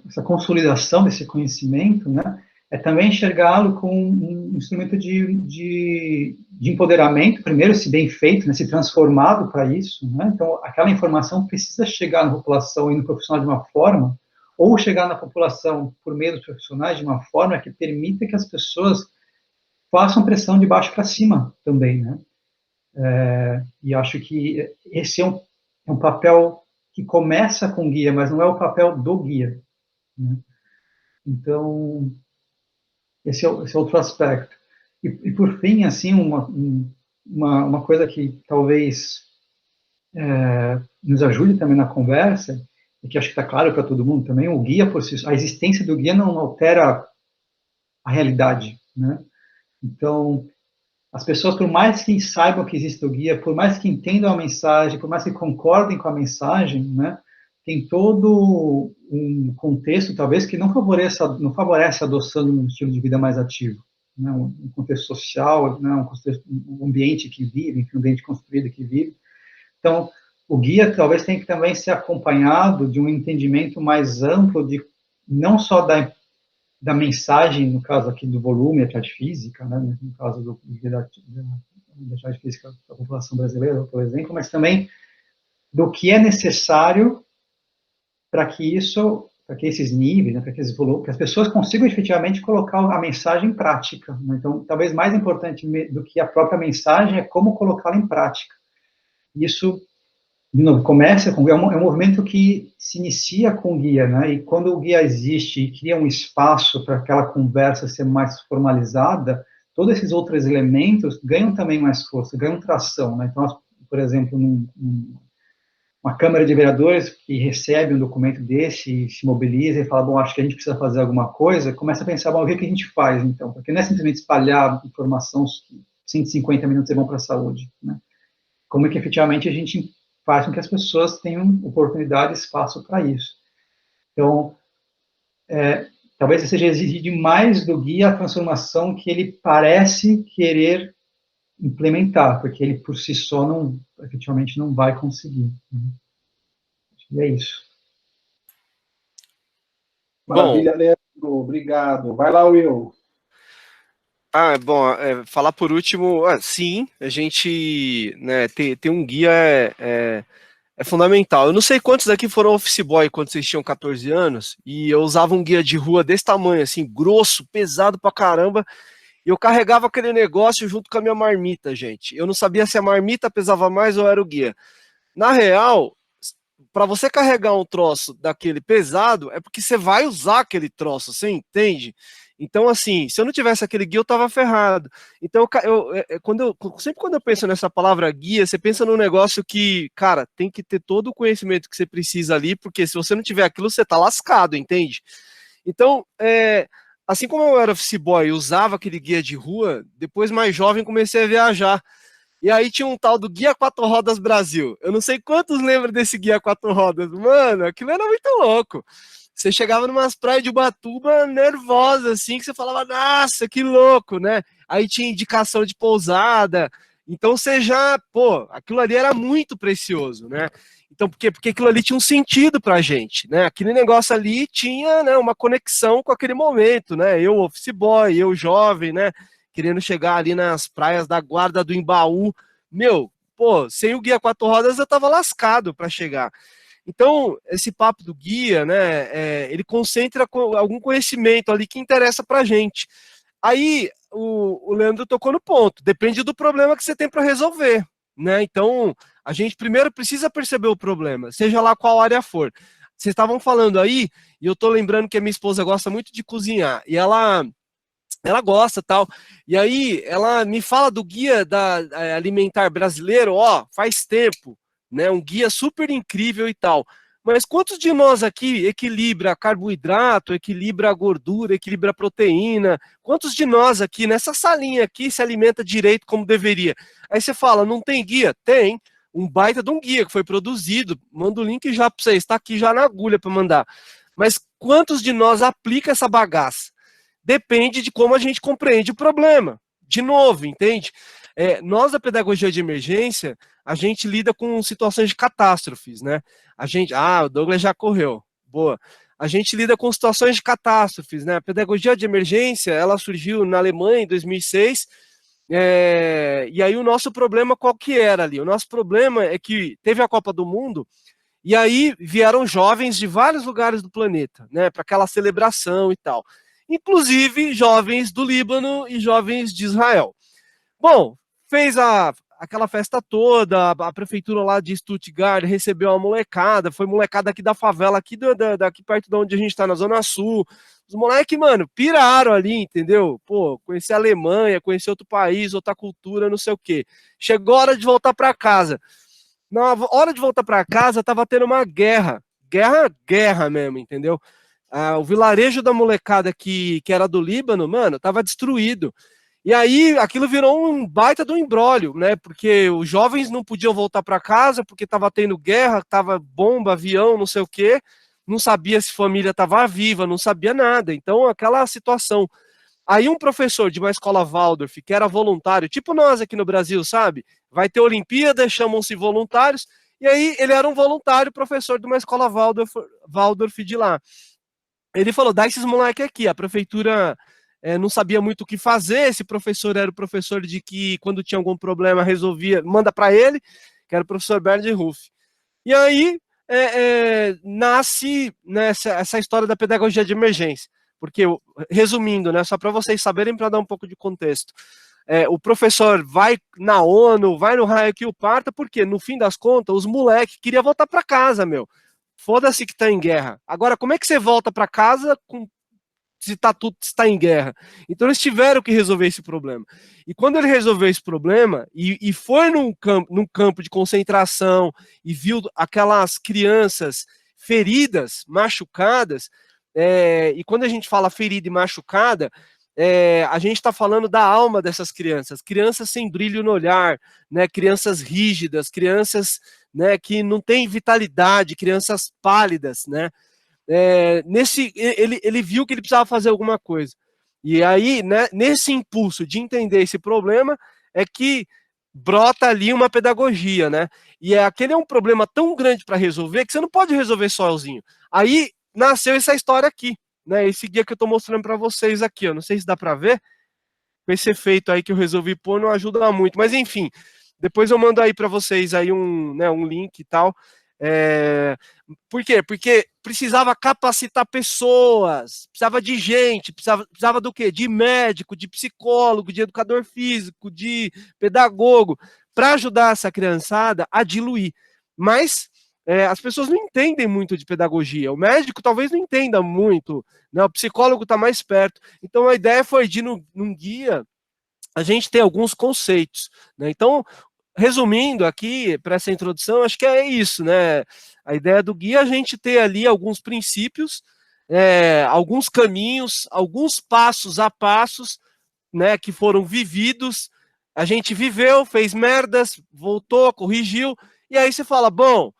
essa consolidação desse conhecimento, né, é também enxergá-lo como um instrumento de empoderamento, primeiro, se bem feito, né, se transformado para isso, né, então aquela informação precisa chegar na população e no profissional de uma forma, ou chegar na população por meio dos profissionais de uma forma que permita que as pessoas façam pressão de baixo para cima também, né, e acho que esse é um papel que começa com o guia, mas não é o papel do guia, né? Então, esse é outro aspecto. E por fim, assim, uma coisa que talvez nos ajude também na conversa, e que acho que está claro para todo mundo também, o guia por si só, a existência do guia não altera a realidade, né? Então, as pessoas, por mais que saibam que existe o guia, por mais que entendam a mensagem, por mais que concordem com a mensagem, né, tem todo um contexto, talvez, que não favorece a adoção de um estilo de vida mais ativo, né, um contexto social, né, um ambiente que vive, um ambiente construído que vive. Então, o guia talvez tenha que também ser acompanhado de um entendimento mais amplo de não só da mensagem, no caso aqui do volume, atividade física, né, no caso da atividade física da população brasileira, por exemplo, mas também do que é necessário para que esses níveis, né, para que esses volumes, que as pessoas consigam efetivamente colocar a mensagem em prática, né? Então, talvez mais importante do que a própria mensagem é como colocá-la em prática. Isso, de novo, começa com é um movimento que se inicia com o guia, né? E quando o guia existe e cria um espaço para aquela conversa ser mais formalizada, todos esses outros elementos ganham também mais força, ganham tração, né? Então, por exemplo, uma Câmara de Vereadores que recebe um documento desse e se mobiliza e fala, bom, acho que a gente precisa fazer alguma coisa, começa a pensar, bom, o que a gente faz, então? Porque não é simplesmente espalhar informação que 150 minutos é bom para a saúde, né? Como é que efetivamente a gente faz com que as pessoas tenham oportunidade e espaço para isso. Então, talvez seja exigir demais do guia a transformação que ele parece querer implementar, porque ele por si só efetivamente não vai conseguir. E é isso. Maravilha, Leandro. Obrigado. Vai lá, Will. Bom, falar por último, sim, a gente, né, ter um guia é fundamental. Eu não sei quantos daqui foram office boy quando vocês tinham 14 anos, e eu usava um guia de rua desse tamanho, assim, grosso, pesado pra caramba, e eu carregava aquele negócio junto com a minha marmita, gente. Eu não sabia se a marmita pesava mais ou era o guia. Na real, para você carregar um troço daquele pesado, é porque você vai usar aquele troço, você entende? Então, assim, se eu não tivesse aquele guia, eu tava ferrado. Então, sempre quando eu penso nessa palavra guia, você pensa num negócio que, cara, tem que ter todo o conhecimento que você precisa ali, porque se você não tiver aquilo, você tá lascado, entende? Então, assim como eu era office boy e usava aquele guia de rua, depois mais jovem comecei a viajar. E aí tinha um tal do Guia 4 Rodas Brasil. Eu não sei quantos lembram desse Guia 4 Rodas. Mano, aquilo era muito louco. Você chegava numas praias de Ubatuba nervosa, assim, que você falava, nossa, que louco, né? Aí tinha indicação de pousada. Então você já, pô, aquilo ali era muito precioso, né? Então, por quê? Porque aquilo ali tinha um sentido pra gente, né? Aquele negócio ali tinha, né, uma conexão com aquele momento, né? Eu, office boy, eu jovem, né? Querendo chegar ali nas praias da Guarda do Embaú. Meu, pô, sem o Guia 4 Rodas eu tava lascado para chegar. Então, esse papo do guia, né, ele concentra algum conhecimento ali que interessa pra gente. Aí, o Leandro tocou no ponto, depende do problema que você tem para resolver, né? Então, a gente primeiro precisa perceber o problema, seja lá qual área for. Vocês estavam falando aí, e eu tô lembrando que a minha esposa gosta muito de cozinhar, e ela gosta tal. E aí ela me fala do guia alimentar brasileiro, ó, faz tempo, né? Um guia super incrível e tal. Mas quantos de nós aqui equilibra carboidrato, equilibra gordura, equilibra proteína? Quantos de nós aqui nessa salinha aqui se alimenta direito como deveria? Aí você fala, não tem guia? Tem. Um baita de um guia que foi produzido. Manda o link já para vocês, está aqui já na agulha para mandar. Mas quantos de nós aplica essa bagaça? Depende de como a gente compreende o problema. De novo, entende? Nós, da pedagogia de emergência, a gente lida com situações de catástrofes, né? O Douglas já correu. Boa. A gente lida com situações de catástrofes, né? A pedagogia de emergência, ela surgiu na Alemanha em 2006, e aí o nosso problema qual que era ali? O nosso problema é que teve a Copa do Mundo, e aí vieram jovens de vários lugares do planeta, né? Para aquela celebração e tal. Inclusive jovens do Líbano e jovens de Israel. Bom, fez aquela festa toda, a prefeitura lá de Stuttgart recebeu uma molecada, foi molecada aqui da favela, aqui daqui perto de onde a gente tá, na Zona Sul. Os moleques, mano, piraram ali, entendeu? Pô, conhecer a Alemanha, conhecer outro país, outra cultura, não sei o quê. Chegou a hora de voltar para casa. Na hora de voltar para casa, tava tendo uma guerra mesmo, entendeu? O vilarejo da molecada que era do Líbano, mano, tava destruído. E aí aquilo virou um baita do imbróglio, né? Porque os jovens não podiam voltar para casa porque tava tendo guerra, tava bomba, avião, não sei o quê. Não sabia se família tava viva, não sabia nada. Então aquela situação. Aí um professor de uma escola Waldorf, que era voluntário, tipo nós aqui no Brasil, sabe? Vai ter Olimpíada, chamam-se voluntários. E aí ele era um voluntário, professor de uma escola Waldorf de lá. Ele falou, dá esses moleques aqui, a prefeitura não sabia muito o que fazer, esse professor era o professor de que quando tinha algum problema resolvia, manda para ele, que era o professor Bernard Ruff. E aí nasce, né, essa história da pedagogia de emergência, porque, resumindo, né, só para vocês saberem, para dar um pouco de contexto, o professor vai na ONU, vai no raio que o parta, porque no fim das contas, os moleques queriam voltar para casa, meu. Foda-se que tá em guerra. Agora, como é que você volta para casa se tá em guerra? Então eles tiveram que resolver esse problema. E quando ele resolveu esse problema e foi num campo de concentração e viu aquelas crianças feridas, machucadas, e quando a gente fala ferida e machucada, a gente está falando da alma dessas crianças, crianças sem brilho no olhar, né, crianças rígidas, crianças, né, que não têm vitalidade, crianças pálidas, né? Ele viu que ele precisava fazer alguma coisa. E aí, né, nesse impulso de entender esse problema, é que brota ali uma pedagogia, né? E aquele é um problema tão grande para resolver que você não pode resolver sozinho. Aí nasceu essa história aqui, né? Esse guia que eu estou mostrando para vocês aqui, eu não sei se dá para ver. Com esse efeito aí que eu resolvi pôr, não ajuda muito, mas enfim, depois eu mando aí para vocês aí um link e tal. Por quê? Porque precisava capacitar pessoas, precisava de gente, precisava do quê? De médico, de psicólogo, de educador físico, de pedagogo, para ajudar essa criançada a diluir. Mas as pessoas não entendem muito de pedagogia, o médico talvez não entenda muito, né? O psicólogo está mais perto. Então a ideia foi de, num guia, a gente ter alguns conceitos, né? Então, resumindo aqui, para essa introdução, acho que é isso, né? A ideia do guia é a gente ter ali alguns princípios alguns caminhos, alguns passos a passos, né, que foram vividos. A gente viveu, fez merdas, voltou, corrigiu, e aí você fala, bom,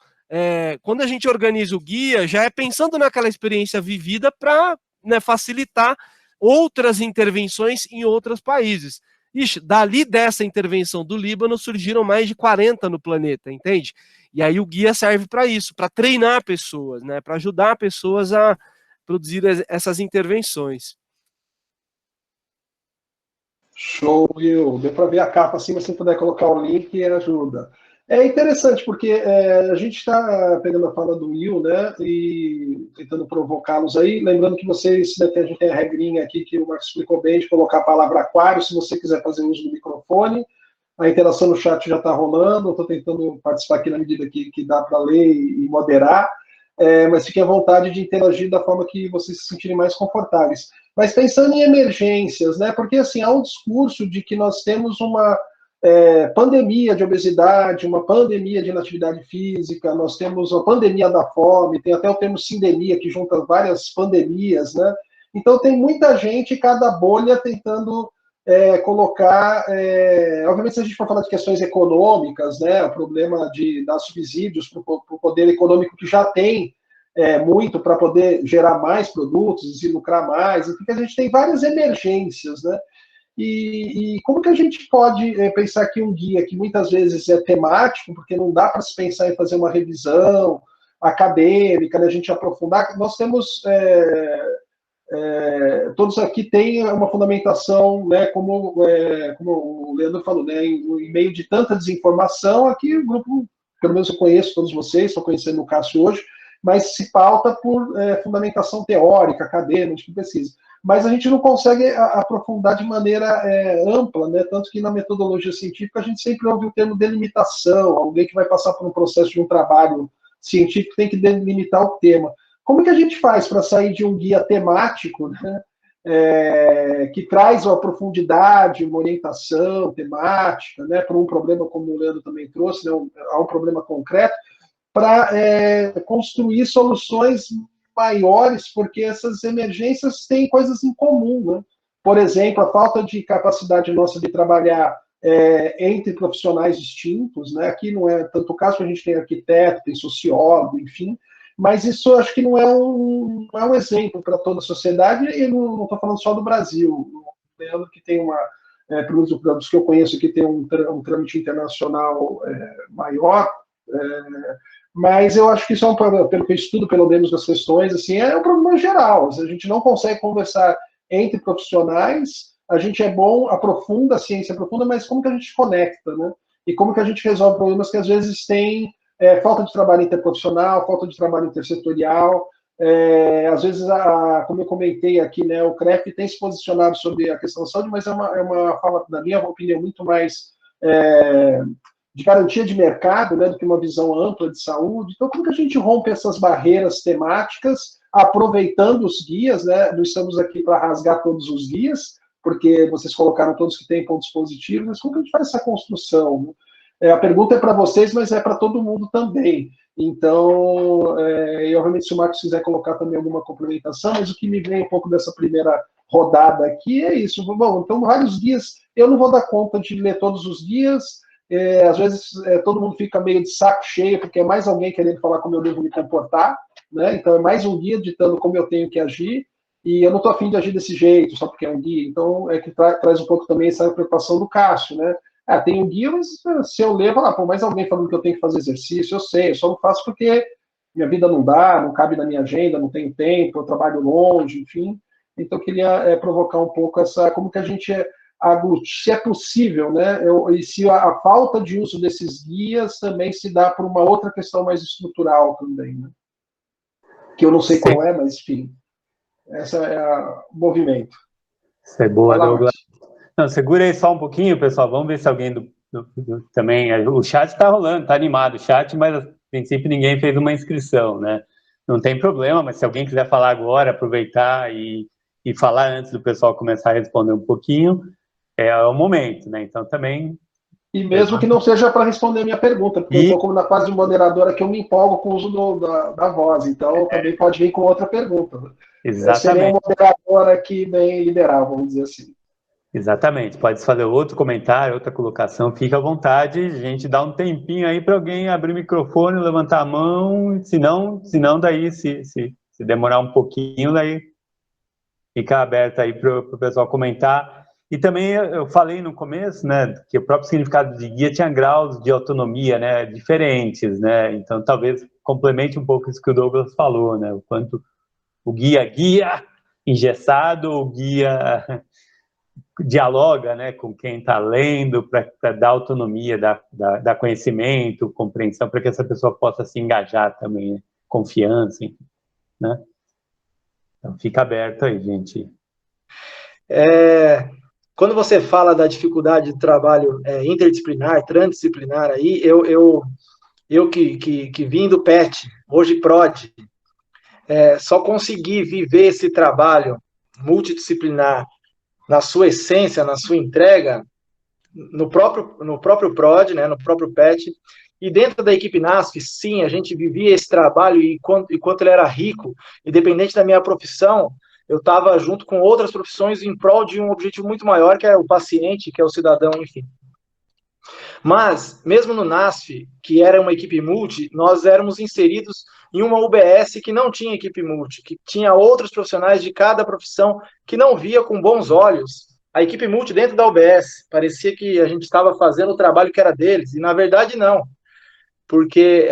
quando a gente organiza o guia, já é pensando naquela experiência vivida para, né, facilitar outras intervenções em outros países. Ixi, dali dessa intervenção do Líbano surgiram mais de 40 no planeta, entende? E aí o guia serve para isso, para treinar pessoas, né, para ajudar pessoas a produzir essas intervenções. Show, Will. Deu para ver a capa assim, mas se puder colocar o link, ajuda. É interessante, porque a gente está pegando a fala do Will, né, e tentando provocá-los aí. Lembrando que vocês, né, a gente tem a regrinha aqui que o Marcos explicou bem, de colocar a palavra aquário, se você quiser fazer uso do microfone. A interação no chat já está rolando, eu estou tentando participar aqui na medida que dá para ler e moderar, mas fiquem à vontade de interagir da forma que vocês se sentirem mais confortáveis. Mas pensando em emergências, né, porque assim, há um discurso de que nós temos uma pandemia de obesidade, uma pandemia de inatividade física, nós temos a pandemia da fome, tem até o termo sindemia, que junta várias pandemias, né? Então tem muita gente, cada bolha tentando colocar, obviamente se a gente for falar de questões econômicas, né, o problema de dar subsídios para o poder econômico que já tem muito para poder gerar mais produtos e lucrar mais, porque a gente tem várias emergências, né? E como que a gente pode pensar que um guia que muitas vezes é temático, porque não dá para se pensar em fazer uma revisão acadêmica, né, a gente aprofundar, nós temos... todos aqui têm uma fundamentação, né, como o Leandro falou, né, em meio de tanta desinformação, aqui o grupo, pelo menos eu conheço todos vocês, estou conhecendo o Cássio hoje, mas se pauta por fundamentação teórica, acadêmica, de pesquisa. Mas a gente não consegue aprofundar de maneira ampla, né, tanto que na metodologia científica a gente sempre ouve o termo delimitação, alguém que vai passar por um processo de um trabalho científico tem que delimitar o tema. Como que a gente faz para sair de um guia temático, né, que traz uma profundidade, uma orientação temática, né, para um problema como o Leandro também trouxe, né, há um problema concreto, para construir soluções maiores, porque essas emergências têm coisas em comum, né? Por exemplo, a falta de capacidade nossa de trabalhar entre profissionais distintos, né? Aqui não é tanto o caso, que a gente tem arquiteto, tem sociólogo, enfim, mas isso acho que não é um exemplo para toda a sociedade, e não estou falando só do Brasil. O Leandro, que tem pelo menos dos que eu conheço aqui, tem um trâmite internacional maior, mas eu acho que isso é um problema, pelo que eu estudo, pelo menos das questões, assim, é um problema geral. A gente não consegue conversar entre profissionais, a gente é bom, aprofunda, a ciência aprofunda, mas como que a gente conecta, né? E como que a gente resolve problemas que às vezes têm falta de trabalho interprofissional, falta de trabalho intersetorial, às vezes, como eu comentei aqui, né, o CREF tem se posicionado sobre a questão da saúde, mas é uma fala, na minha opinião, muito mais de garantia de mercado, né, do que uma visão ampla de saúde. Então, como que a gente rompe essas barreiras temáticas, aproveitando os guias, né? Não estamos aqui para rasgar todos os guias, porque vocês colocaram todos que têm pontos positivos, mas como que a gente faz essa construção? A pergunta é para vocês, mas é para todo mundo também. Então, e obviamente, se o Marcos quiser colocar também alguma complementação, mas o que me vem um pouco dessa primeira rodada aqui é isso. Bom, então, vários guias, eu não vou dar conta de ler todos os guias, às vezes todo mundo fica meio de saco cheio, porque é mais alguém querendo falar como eu devo me comportar, né? Então é mais um guia ditando como eu tenho que agir, e eu não estou afim de agir desse jeito, só porque é um guia. Então é que traz um pouco também essa preocupação do Cássio, né? Tem um guia, mas se eu ler, falar, mais alguém falando que eu tenho que fazer exercício, eu sei, eu só não faço porque minha vida não dá, não cabe na minha agenda, não tenho tempo, eu trabalho longe, enfim. Então eu queria provocar um pouco como que a gente se é possível, né? E se a falta de uso desses guias também se dá por uma outra questão mais estrutural também, né? Que eu não sei qual é, mas enfim, essa é o movimento. Isso é boa, Douglas. Não, segura aí só um pouquinho, pessoal. Vamos ver se alguém também. O chat está rolando, está animado o chat, mas a princípio ninguém fez uma inscrição, né? Não tem problema, mas se alguém quiser falar agora, aproveitar e falar antes do pessoal começar a responder um pouquinho, é o momento, né? Então também. E mesmo que não seja para responder a minha pergunta, porque eu estou como na fase de moderadora que eu me empolgo com o uso da voz, então também pode vir com outra pergunta. Eu serei um Exatamente. moderador aqui bem liberal, vamos dizer assim. Exatamente. Pode fazer outro comentário, outra colocação, fica à vontade. A gente dá um tempinho aí para alguém abrir o microfone, levantar a mão. Se não daí, se demorar um pouquinho, daí fica aberto aí para o pessoal comentar. E também eu falei no começo, né, que o próprio significado de guia tinha graus de autonomia, né, diferentes, né. Então talvez complemente um pouco isso que o Douglas falou, né, o quanto o guia engessado, o guia dialoga, né, com quem está lendo para dar autonomia, dar conhecimento, compreensão, para que essa pessoa possa se engajar também, né? Confiança, enfim, né? Então fica aberto aí, gente. Quando você fala da dificuldade de trabalho interdisciplinar, transdisciplinar, aí eu que vim do PET, hoje PROD, só consegui viver esse trabalho multidisciplinar na sua essência, na sua entrega, no próprio PROD, né, no próprio PET, e dentro da equipe NASF, sim, a gente vivia esse trabalho e quanto ele era rico, independente da minha profissão, eu estava junto com outras profissões em prol de um objetivo muito maior, que é o paciente, que é o cidadão, enfim. Mas, mesmo no NASF, que era uma equipe multi, nós éramos inseridos em uma UBS que não tinha equipe multi, que tinha outros profissionais de cada profissão que não via com bons olhos a equipe multi dentro da UBS. Parecia que a gente estava fazendo o trabalho que era deles, e na verdade não. Porque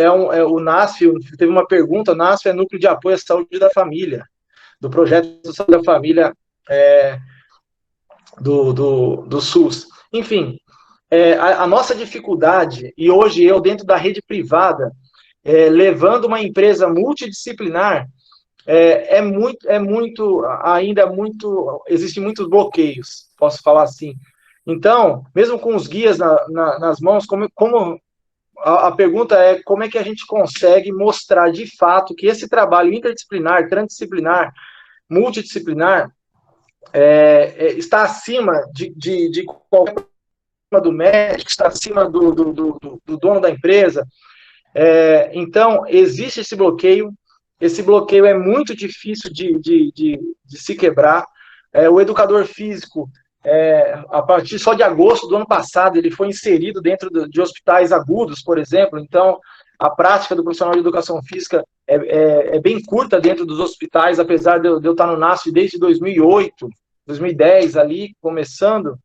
o NASF, teve uma pergunta, o NASF é Núcleo de Apoio à Saúde da Família, do Projeto de Saúde da Família do SUS. Enfim, a nossa dificuldade, e hoje eu dentro da rede privada, levando uma empresa multidisciplinar, existem muitos bloqueios, posso falar assim. Então, mesmo com os guias nas mãos, a pergunta é como é que a gente consegue mostrar de fato que esse trabalho interdisciplinar, transdisciplinar, multidisciplinar, está acima de qualquer problema do médico, está acima do dono da empresa. Então, existe esse bloqueio é muito difícil de se quebrar. O educador físico, a partir só de agosto do ano passado, ele foi inserido dentro de hospitais agudos, por exemplo. Então, a prática do profissional de educação física é bem curta dentro dos hospitais, apesar de eu estar no NASF desde 2008, 2010 ali, começando.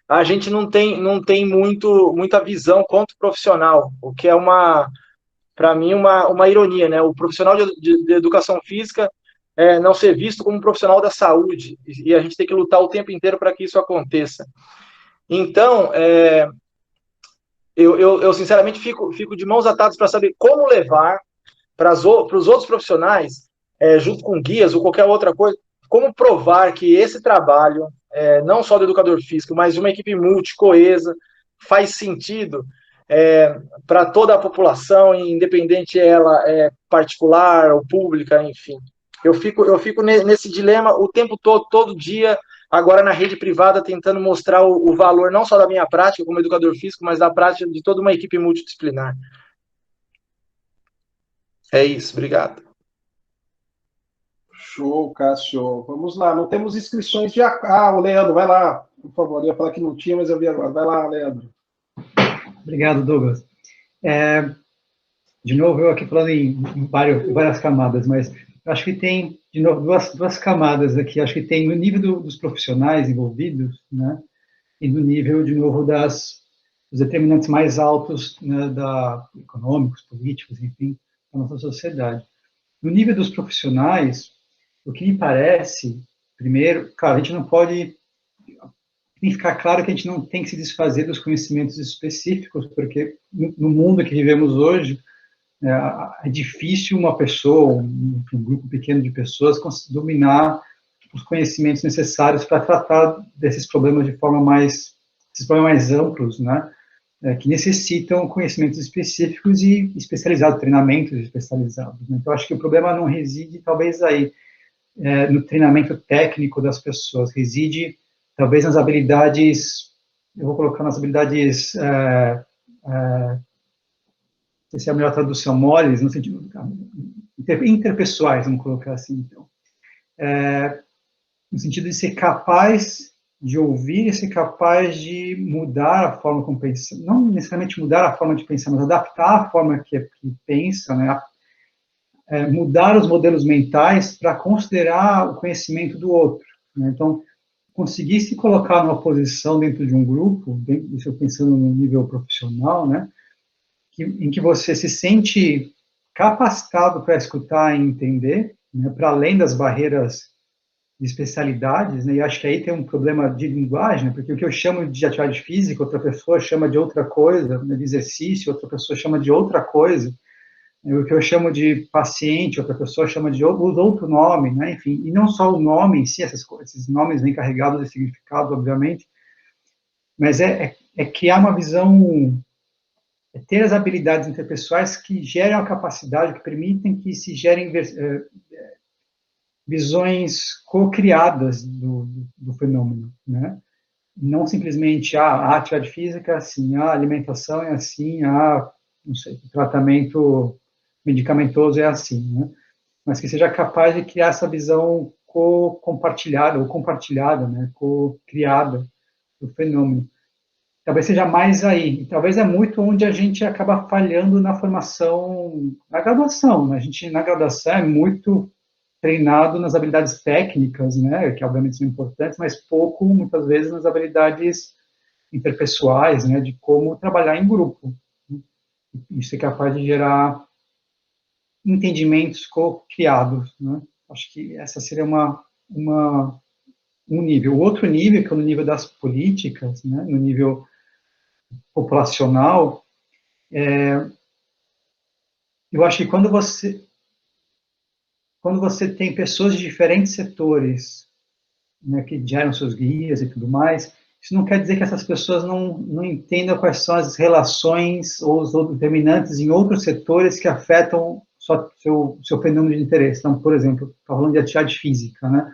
A gente não tem muita visão quanto profissional, o que é para mim, uma ironia, né? O profissional de educação física não ser visto como um profissional da saúde, e a gente tem que lutar o tempo inteiro para que isso aconteça. Então, eu sinceramente fico de mãos atadas para saber como levar para os outros profissionais, junto com guias ou qualquer outra coisa, como provar que esse trabalho, não só do educador físico, mas de uma equipe multi, coesa, faz sentido para toda a população, independente ela particular ou pública, enfim. Eu fico nesse dilema o tempo todo dia, agora na rede privada, tentando mostrar o valor não só da minha prática como educador físico, mas da prática de toda uma equipe multidisciplinar. É isso, obrigado. Show, Cássio. Vamos lá, não temos inscrições de... o Leandro, vai lá, por favor. Eu ia falar que não tinha, mas eu vi agora. Vai lá, Leandro. Obrigado, Douglas. De novo, eu aqui falando em várias camadas, mas acho que tem, de novo, duas camadas aqui. Acho que tem no nível dos profissionais envolvidos, né, e no nível, de novo, dos determinantes mais altos, né, econômicos, políticos, enfim, da nossa sociedade. No nível dos profissionais, o que me parece, primeiro, claro, a gente não pode... Tem que ficar claro que a gente não tem que se desfazer dos conhecimentos específicos, porque no mundo que vivemos hoje, é difícil uma pessoa, um grupo pequeno de pessoas, dominar os conhecimentos necessários para tratar desses problemas de forma mais amplos, né? Que necessitam conhecimentos específicos e especializados, treinamentos especializados. Né? Então, acho que o problema não reside, talvez, aí, no treinamento técnico das pessoas, reside, talvez, nas habilidades, eu vou colocar nas habilidades, não sei se é a melhor tradução, moles, no sentido interpessoais, vamos colocar assim, então. no sentido de ser capaz de ouvir e ser capaz de mudar a forma como pensa, não necessariamente mudar a forma de pensar, mas adaptar a forma que pensa, né? Mudar os modelos mentais para considerar o conhecimento do outro, né? Então, conseguir se colocar numa posição dentro de um grupo, isso eu pensando no nível profissional, né? Em que você se sente capacitado para escutar e entender, né? Para além das barreiras de especialidades, né? E acho que aí tem um problema de linguagem, né? Porque o que eu chamo de atividade física, outra pessoa chama de outra coisa, né? De exercício, outra pessoa chama de outra coisa, o que eu chamo de paciente, outra pessoa chama de outro nome, né? Enfim, e não só o nome em si, esses nomes vêm carregados de significado, obviamente, mas criar uma visão, ter as habilidades interpessoais que geram a capacidade, que permitem que se gerem visões co-criadas do fenômeno, né? Não simplesmente, a atividade física é assim, a alimentação é assim, não sei, o tratamento medicamentoso é assim, né? Mas que seja capaz de criar essa visão compartilhada, ou compartilhada, né? Co-criada do fenômeno. Talvez seja mais aí, e talvez é muito onde a gente acaba falhando na formação, na graduação, né? A gente, na graduação, é muito treinado nas habilidades técnicas, né, que obviamente são importantes, mas pouco, muitas vezes, nas habilidades interpessoais, né, de como trabalhar em grupo. E ser capaz de gerar entendimentos co-criados, né. Acho que essa seria um nível. O outro nível, que é no nível das políticas, né, no nível populacional, eu acho que quando você tem pessoas de diferentes setores, né, que geram seus guias e tudo mais, isso não quer dizer que essas pessoas não entendam quais são as relações ou os determinantes em outros setores que afetam seu fenômeno de interesse. Então, por exemplo, falando de atividade física, né?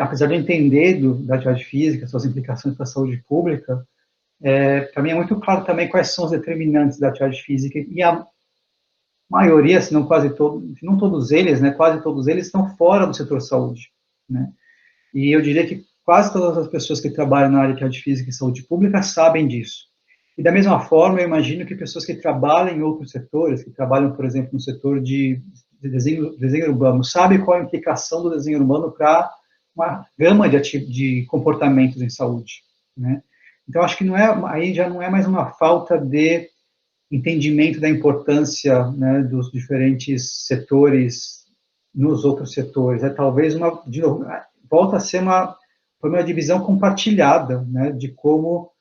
Apesar de eu entender da atividade física, suas implicações para a saúde pública, para mim é muito claro também quais são os determinantes da atividade física, e a maioria, se não quase todos, se não todos eles, né, quase todos eles estão fora do setor saúde, né? E eu diria que quase todas as pessoas que trabalham na área de atividade física e saúde pública sabem disso. E da mesma forma, eu imagino que pessoas que trabalham em outros setores, que trabalham, por exemplo, no setor de desenho urbano, sabem qual a implicação do desenho urbano para uma gama de comportamentos em saúde, né? Então, acho que aí já não é mais uma falta de entendimento da importância, né, dos diferentes setores nos outros setores. Talvez de novo, volta a ser uma divisão compartilhada, né, de como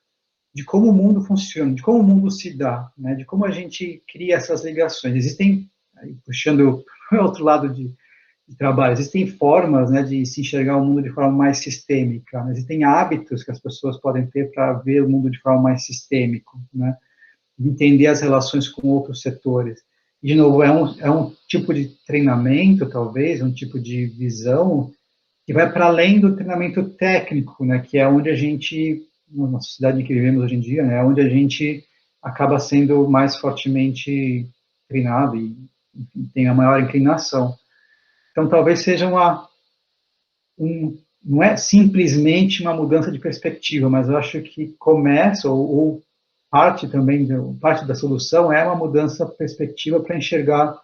o mundo funciona, de como o mundo se dá, né, de como a gente cria essas ligações. Existem, aí, puxando para o outro lado de trabalho, existem formas, né, de se enxergar o mundo de forma mais sistêmica, né, existem hábitos que as pessoas podem ter para ver o mundo de forma mais sistêmica, né, entender as relações com outros setores. E, de novo, é um tipo de treinamento, talvez, um tipo de visão que vai para além do treinamento técnico, né, que é onde a gente, na sociedade em que vivemos hoje em dia, né, é onde a gente acaba sendo mais fortemente treinado e tem a maior inclinação. Então, talvez seja não é simplesmente uma mudança de perspectiva, mas eu acho que começa, ou parte da solução é uma mudança de perspectiva para enxergar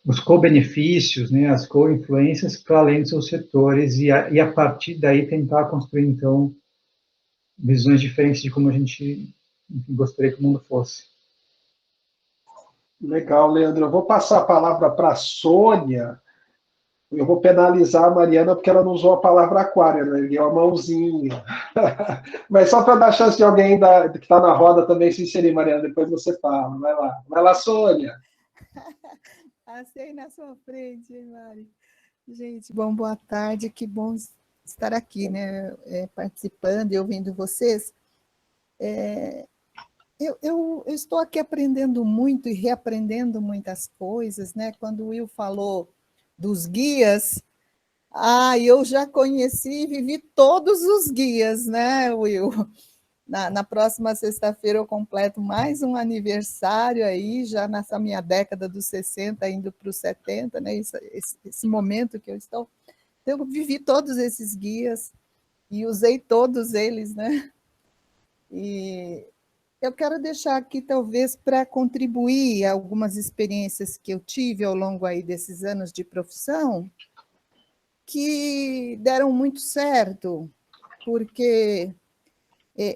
os co-benefícios, né, as co-influências para além dos seus setores e a partir daí tentar construir, então, visões diferentes de como a gente gostaria que o mundo fosse. Legal, Leandro. Eu vou passar a palavra para a Sônia. Eu vou penalizar a Mariana porque ela não usou a palavra aquário, ela ergueu a mãozinha. Mas só para dar chance de alguém que está na roda também se inserir, Mariana, depois você fala. Vai lá. Vai lá, Sônia. Passei na sua frente, hein, Mari? Gente, boa tarde, que bom estar aqui, né, participando e ouvindo vocês. Eu estou aqui aprendendo muito e reaprendendo muitas coisas, né? Quando o Will falou dos guias, eu já conheci e vivi todos os guias, né, Will? Na próxima sexta-feira eu completo mais um aniversário aí, já nessa minha década dos 60, indo para os 70, né? Esse momento que eu estou. Eu vivi todos esses guias e usei todos eles, né? E eu quero deixar aqui, talvez, para contribuir a algumas experiências que eu tive ao longo aí desses anos de profissão, que deram muito certo, porque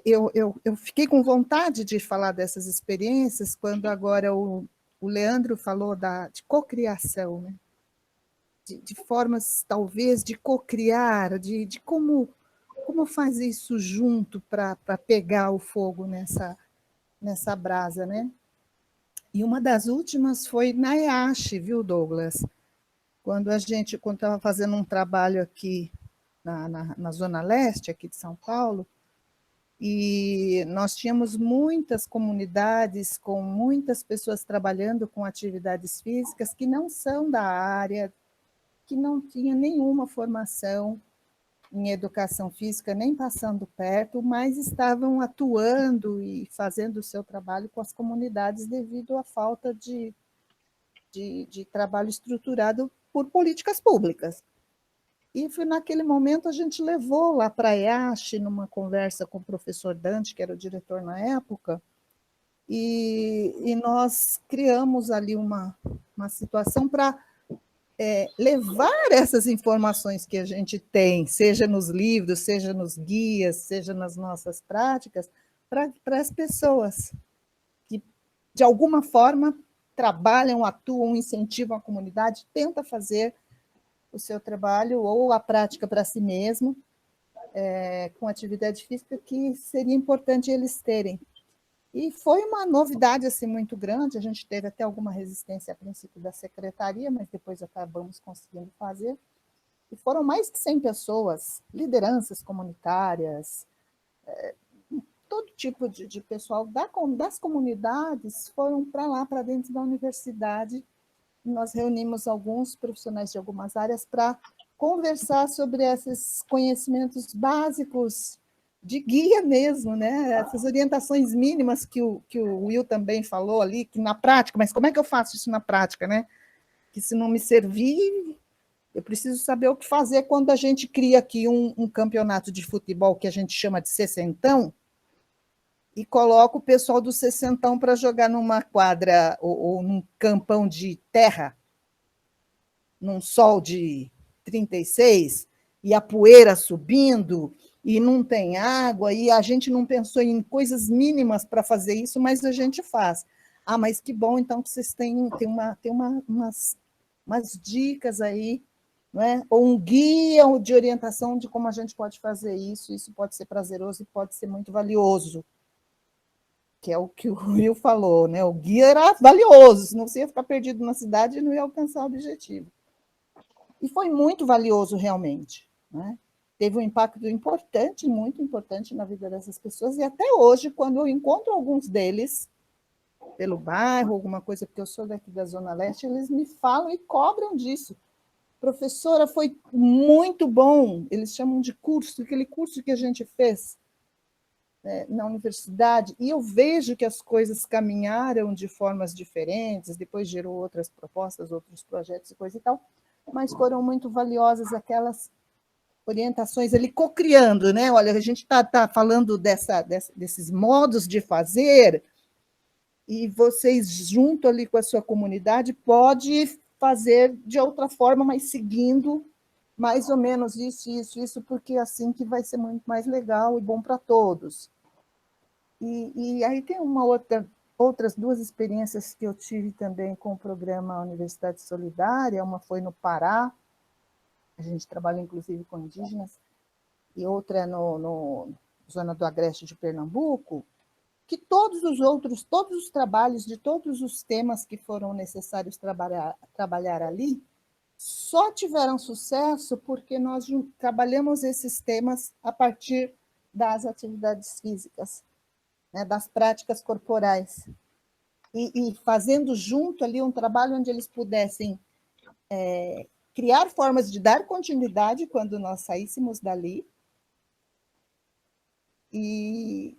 eu fiquei com vontade de falar dessas experiências quando agora o Leandro falou de cocriação, né? De formas, talvez, de cocriar, de como fazer isso junto para pegar o fogo nessa brasa, né? E uma das últimas foi na EASH, viu, Douglas? Quando estava fazendo um trabalho aqui na Zona Leste, aqui de São Paulo, e nós tínhamos muitas comunidades com muitas pessoas trabalhando com atividades físicas que não são da área, que não tinha nenhuma formação em educação física, nem passando perto, mas estavam atuando e fazendo o seu trabalho com as comunidades devido à falta de trabalho estruturado por políticas públicas. E foi naquele momento a gente levou lá para a EASH, numa conversa com o professor Dante, que era o diretor na época, e nós criamos ali uma situação para levar essas informações que a gente tem, seja nos livros, seja nos guias, seja nas nossas práticas, para as pessoas que, de alguma forma, trabalham, atuam, incentivam a comunidade, tentam fazer o seu trabalho ou a prática para si mesmo, com atividade física, que seria importante eles terem. E foi uma novidade assim, muito grande, a gente teve até alguma resistência a princípio da secretaria, mas depois acabamos conseguindo fazer. E foram mais de 100 pessoas, lideranças comunitárias, todo tipo de pessoal das comunidades foram para lá, para dentro da universidade. Nós reunimos alguns profissionais de algumas áreas para conversar sobre esses conhecimentos básicos de guia mesmo, né? Essas orientações mínimas que o Will também falou ali, que na prática, mas como é que eu faço isso na prática, né? Que se não me servir, eu preciso saber o que fazer quando a gente cria aqui um campeonato de futebol que a gente chama de sessentão, e coloca o pessoal do sessentão para jogar numa quadra ou num campão de terra, num sol de 36, e a poeira subindo, e não tem água, e a gente não pensou em coisas mínimas para fazer isso, mas a gente faz. Ah, mas que bom, então, que vocês têm umas dicas aí, não é? Ou um guia de orientação de como a gente pode fazer isso pode ser prazeroso e pode ser muito valioso, que é o que o Will falou, né? O guia era valioso, senão você ia ficar perdido na cidade e não ia alcançar o objetivo. E foi muito valioso, realmente, né? Teve um impacto importante, muito importante na vida dessas pessoas, e até hoje, quando eu encontro alguns deles, pelo bairro, alguma coisa, porque eu sou daqui da Zona Leste, eles me falam e cobram disso. Professora, foi muito bom, eles chamam de curso, aquele curso que a gente fez na universidade, e eu vejo que as coisas caminharam de formas diferentes, depois gerou outras propostas, outros projetos e coisa e tal, mas foram muito valiosas aquelas orientações ali, cocriando, né? Olha, a gente está falando desses modos de fazer, e vocês, junto ali com a sua comunidade, pode fazer de outra forma, mas seguindo mais ou menos isso, porque é assim que vai ser muito mais legal e bom para todos. E aí tem outras duas experiências que eu tive também com o programa Universidade Solidária, uma foi no Pará, a gente trabalha inclusive com indígenas, e outra no Zona do Agreste de Pernambuco, que todos os trabalhos de todos os temas que foram necessários trabalhar ali, só tiveram sucesso porque nós trabalhamos esses temas a partir das atividades físicas, né, das práticas corporais, e fazendo junto ali um trabalho onde eles pudessem criar formas de dar continuidade quando nós saíssemos dali, e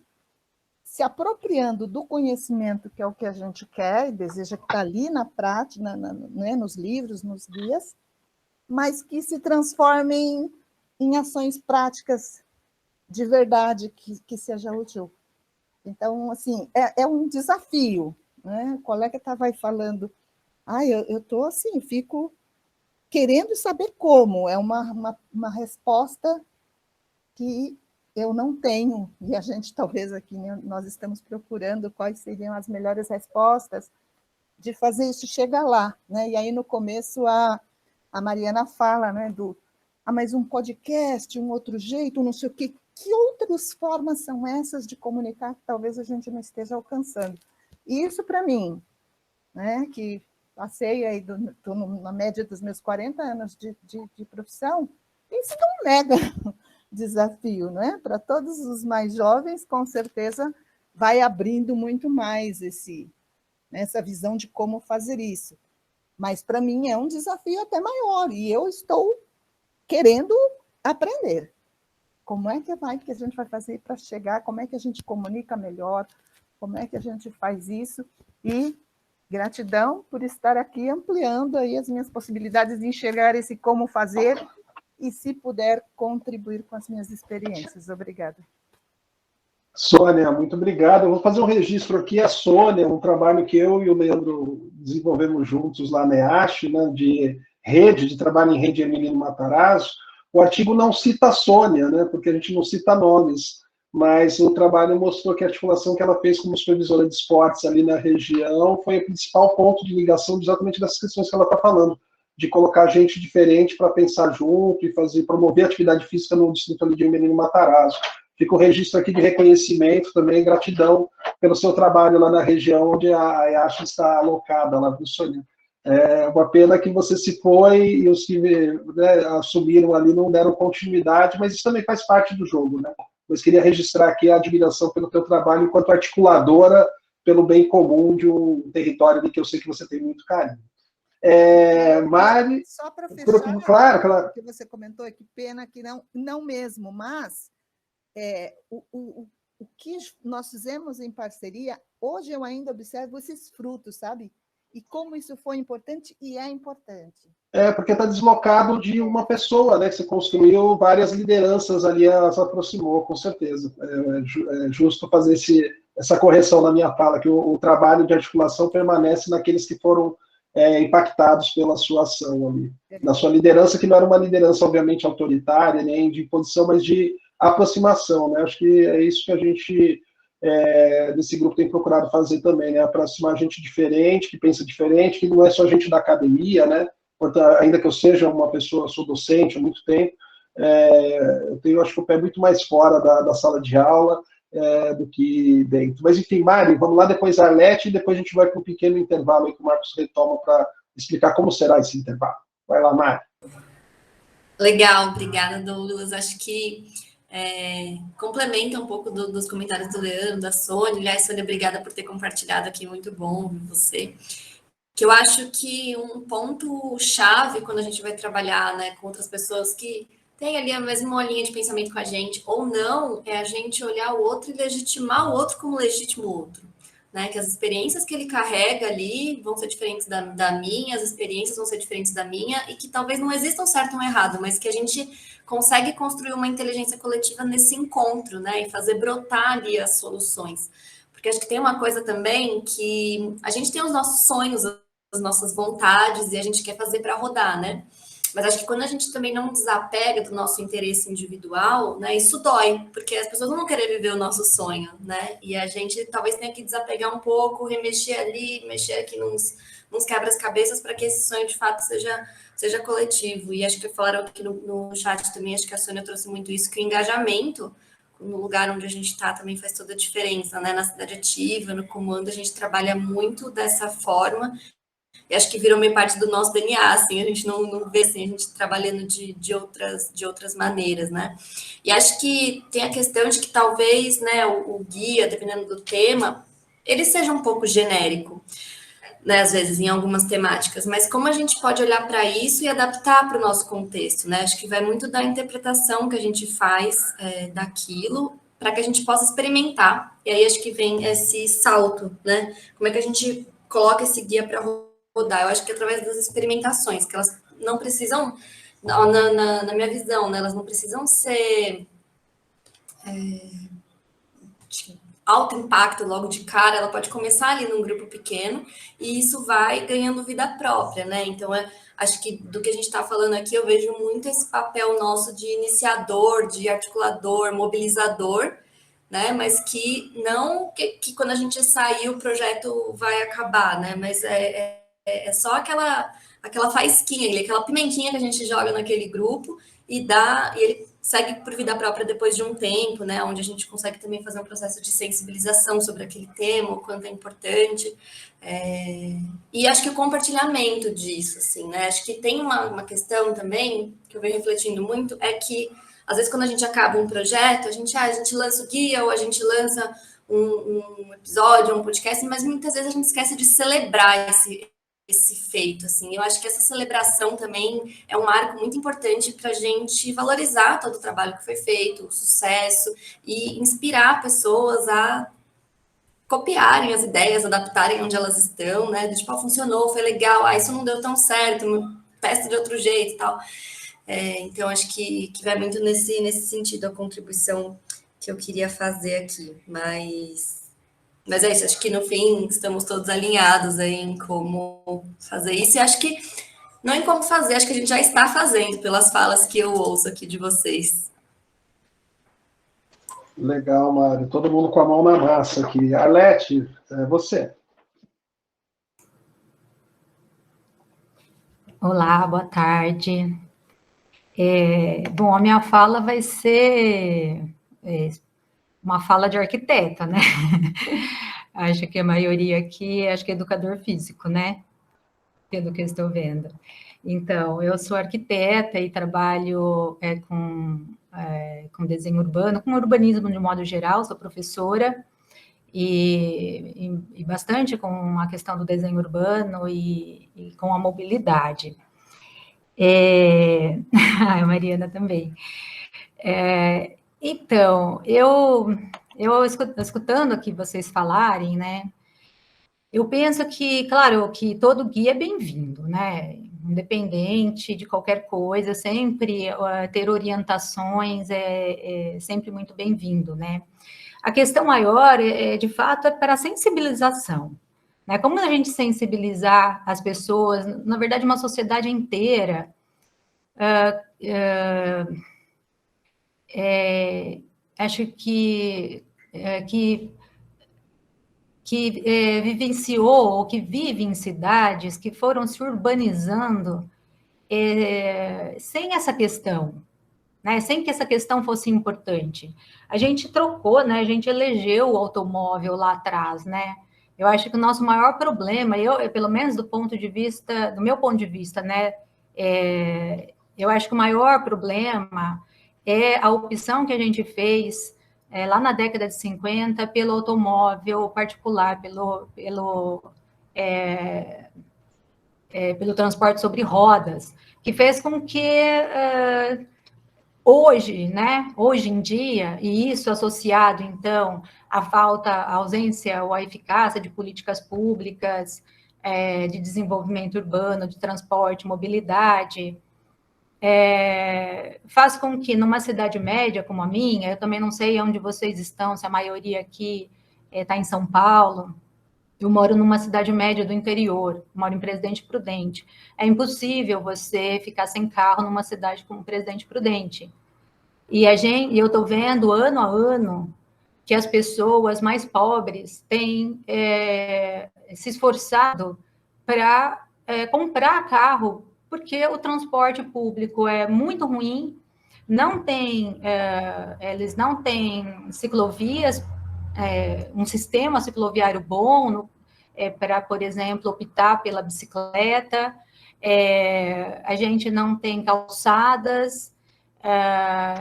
se apropriando do conhecimento, que é o que a gente quer e deseja, que está ali na prática, né, nos livros, nos guias, mas que se transformem em ações práticas de verdade, que seja útil. Então, assim, é um desafio, né? O colega estava aí falando, eu estou assim, fico querendo saber como, é uma resposta que eu não tenho, e a gente talvez aqui, né, nós estamos procurando quais seriam as melhores respostas de fazer isso chegar lá, né? E aí no começo a Mariana fala, né, mas um podcast, um outro jeito, não sei o quê. Que outras formas são essas de comunicar que talvez a gente não esteja alcançando? E isso para mim, né, que passei aí, estou na média dos meus 40 anos de profissão, tem sido um mega desafio, né? Para todos os mais jovens, com certeza, vai abrindo muito mais essa visão de como fazer isso. Mas, para mim, é um desafio até maior, e eu estou querendo aprender. Como é que a gente vai fazer para chegar? Como é que a gente comunica melhor? Como é que a gente faz isso? E gratidão por estar aqui ampliando aí as minhas possibilidades de enxergar esse como fazer e, se puder, contribuir com as minhas experiências. Obrigada. Sônia, muito obrigado. Eu vou fazer um registro aqui. A Sônia, um trabalho que eu e o Leandro desenvolvemos juntos lá na EASH, né, de rede, de trabalho em rede Hermelino Matarazzo. O artigo não cita a Sônia, né, porque a gente não cita nomes, mas o trabalho mostrou que a articulação que ela fez como supervisora de esportes ali na região foi o principal ponto de ligação exatamente dessas questões que ela está falando, de colocar gente diferente para pensar junto e promover a atividade física no distrito ali de Hermelino Matarazzo. Fica o registro aqui de reconhecimento também, gratidão pelo seu trabalho lá na região onde a EASH está alocada, lá, viu, Sônia? É uma pena que você se foi e os que, né, assumiram ali não deram continuidade, mas isso também faz parte do jogo, né? Mas queria registrar aqui a admiração pelo teu trabalho enquanto articuladora pelo bem comum de um território de que eu sei que você tem muito carinho. Mari... Só para fechar, claro. Que você comentou, que pena que não mesmo, mas o que nós fizemos em parceria, hoje eu ainda observo esses frutos, sabe? E como isso foi importante e é importante. Porque está deslocado de uma pessoa, né? Que você construiu várias lideranças ali, ela se aproximou, com certeza. É justo fazer essa correção na minha fala, que o trabalho de articulação permanece naqueles que foram impactados pela sua ação ali. Na sua liderança, que não era uma liderança, obviamente, autoritária, nem de imposição, mas de aproximação, né? Acho que é isso que a gente... desse grupo tem procurado fazer também, né? Aproximar gente diferente, que pensa diferente, que não é só gente da academia, né? Ainda que eu seja uma pessoa, sou docente há muito tempo, eu tenho, acho que o pé muito mais fora da sala de aula do que dentro. Mas, enfim, Mari, vamos lá, depois a Arlete, e depois a gente vai para um pequeno intervalo aí que o Marcos retoma para explicar como será esse intervalo. Vai lá, Mari. Legal, obrigada, Douglas. Acho que complementa um pouco dos comentários do Leandro, da Sônia. Aliás, Sônia, obrigada por ter compartilhado aqui, muito bom você. Que eu acho que um ponto-chave quando a gente vai trabalhar, né, com outras pessoas que têm ali a mesma linha de pensamento com a gente, ou não, é a gente olhar o outro e legitimar o outro como legítimo outro. Né, que as experiências que ele carrega ali vão ser diferentes da minha, as experiências vão ser diferentes da minha, e que talvez não exista um certo ou um errado, mas que a gente consegue construir uma inteligência coletiva nesse encontro, né, e fazer brotar ali as soluções. Porque acho que tem uma coisa também que a gente tem os nossos sonhos, as nossas vontades, e a gente quer fazer para rodar, né? Mas acho que quando a gente também não desapega do nosso interesse individual, né, isso dói, porque as pessoas não vão querer viver o nosso sonho, né? E a gente talvez tenha que desapegar um pouco, remexer ali, mexer aqui nos quebra-cabeças para que esse sonho de fato seja coletivo. E acho que falaram aqui no chat também, acho que a Sônia trouxe muito isso, que o engajamento no lugar onde a gente está também faz toda a diferença, né? Na cidade ativa, no comando, a gente trabalha muito dessa forma. E acho que virou meio parte do nosso DNA, assim, a gente não vê assim, a gente trabalhando de outras maneiras, né? E acho que tem a questão de que talvez, né, o guia, dependendo do tema, ele seja um pouco genérico, né, às vezes, em algumas temáticas, mas como a gente pode olhar para isso e adaptar para o nosso contexto, né? Acho que vai muito da interpretação que a gente faz daquilo, para que a gente possa experimentar. E aí acho que vem esse salto, né? Como é que a gente coloca esse guia para rodar? Eu acho que através das experimentações, que elas não precisam, na minha visão, né? Elas não precisam ser alto impacto logo de cara, ela pode começar ali num grupo pequeno e isso vai ganhando vida própria, né? Então, acho que do que a gente está falando aqui, eu vejo muito esse papel nosso de iniciador, de articulador, mobilizador, né? Mas que não que quando a gente sair o projeto vai acabar, né? Mas é só aquela faísquinha ali, aquela pimentinha que a gente joga naquele grupo e ele segue por vida própria depois de um tempo, né? Onde a gente consegue também fazer um processo de sensibilização sobre aquele tema, o quanto é importante. E acho que o compartilhamento disso, assim, né? Acho que tem uma questão também que eu venho refletindo muito, é que às vezes quando a gente acaba um projeto, a gente lança o guia ou a gente lança um episódio, um podcast, mas muitas vezes a gente esquece de celebrar esse feito, assim. Eu acho que essa celebração também é um marco muito importante para a gente valorizar todo o trabalho que foi feito, o sucesso, e inspirar pessoas a copiarem as ideias, adaptarem onde elas estão, né? Tipo, funcionou, foi legal, isso não deu tão certo, testa de outro jeito e tal. Então, acho que vai muito nesse sentido a contribuição que eu queria fazer aqui, mas é isso, acho que no fim estamos todos alinhados aí em como fazer isso, e acho que não em como fazer, acho que a gente já está fazendo pelas falas que eu ouço aqui de vocês. Legal, Mário. Todo mundo com a mão na massa aqui. Arlete, você. Olá, boa tarde. Bom, a minha fala vai ser uma fala de arquiteta, né? Acho que a maioria aqui, acho que é educador físico, né? Pelo que eu estou vendo. Então, eu sou arquiteta e trabalho com desenho urbano, com urbanismo de modo geral, sou professora, e bastante com a questão do desenho urbano e com a mobilidade. A Mariana também. Então, eu escutando aqui vocês falarem, né, eu penso que, claro, que todo guia é bem-vindo, né, independente de qualquer coisa, sempre ter orientações é sempre muito bem-vindo, né. A questão maior, de fato, é para a sensibilização, né, como a gente sensibilizar as pessoas, na verdade, uma sociedade inteira, acho que vivenciou ou que vive em cidades que foram se urbanizando sem essa questão, né? Sem que essa questão fosse importante. A gente trocou, né? A gente elegeu o automóvel lá atrás, né? Eu acho que o nosso maior problema, pelo menos do meu ponto de vista, né? Eu acho que o maior problema é a opção que a gente fez lá na década de 50 pelo automóvel particular, pelo transporte sobre rodas, que fez com que hoje em dia, e isso associado, então, à ausência ou à eficácia de políticas públicas, de desenvolvimento urbano, de transporte, mobilidade, faz com que numa cidade média como a minha, eu também não sei onde vocês estão, se a maioria aqui está em São Paulo, eu moro numa cidade média do interior, moro em Presidente Prudente. É impossível você ficar sem carro numa cidade como Presidente Prudente. E eu estou vendo ano a ano que as pessoas mais pobres têm se esforçado para comprar carro, porque o transporte público é muito ruim, eles não têm ciclovias, um sistema cicloviário bom para, por exemplo, optar pela bicicleta, a gente não tem calçadas,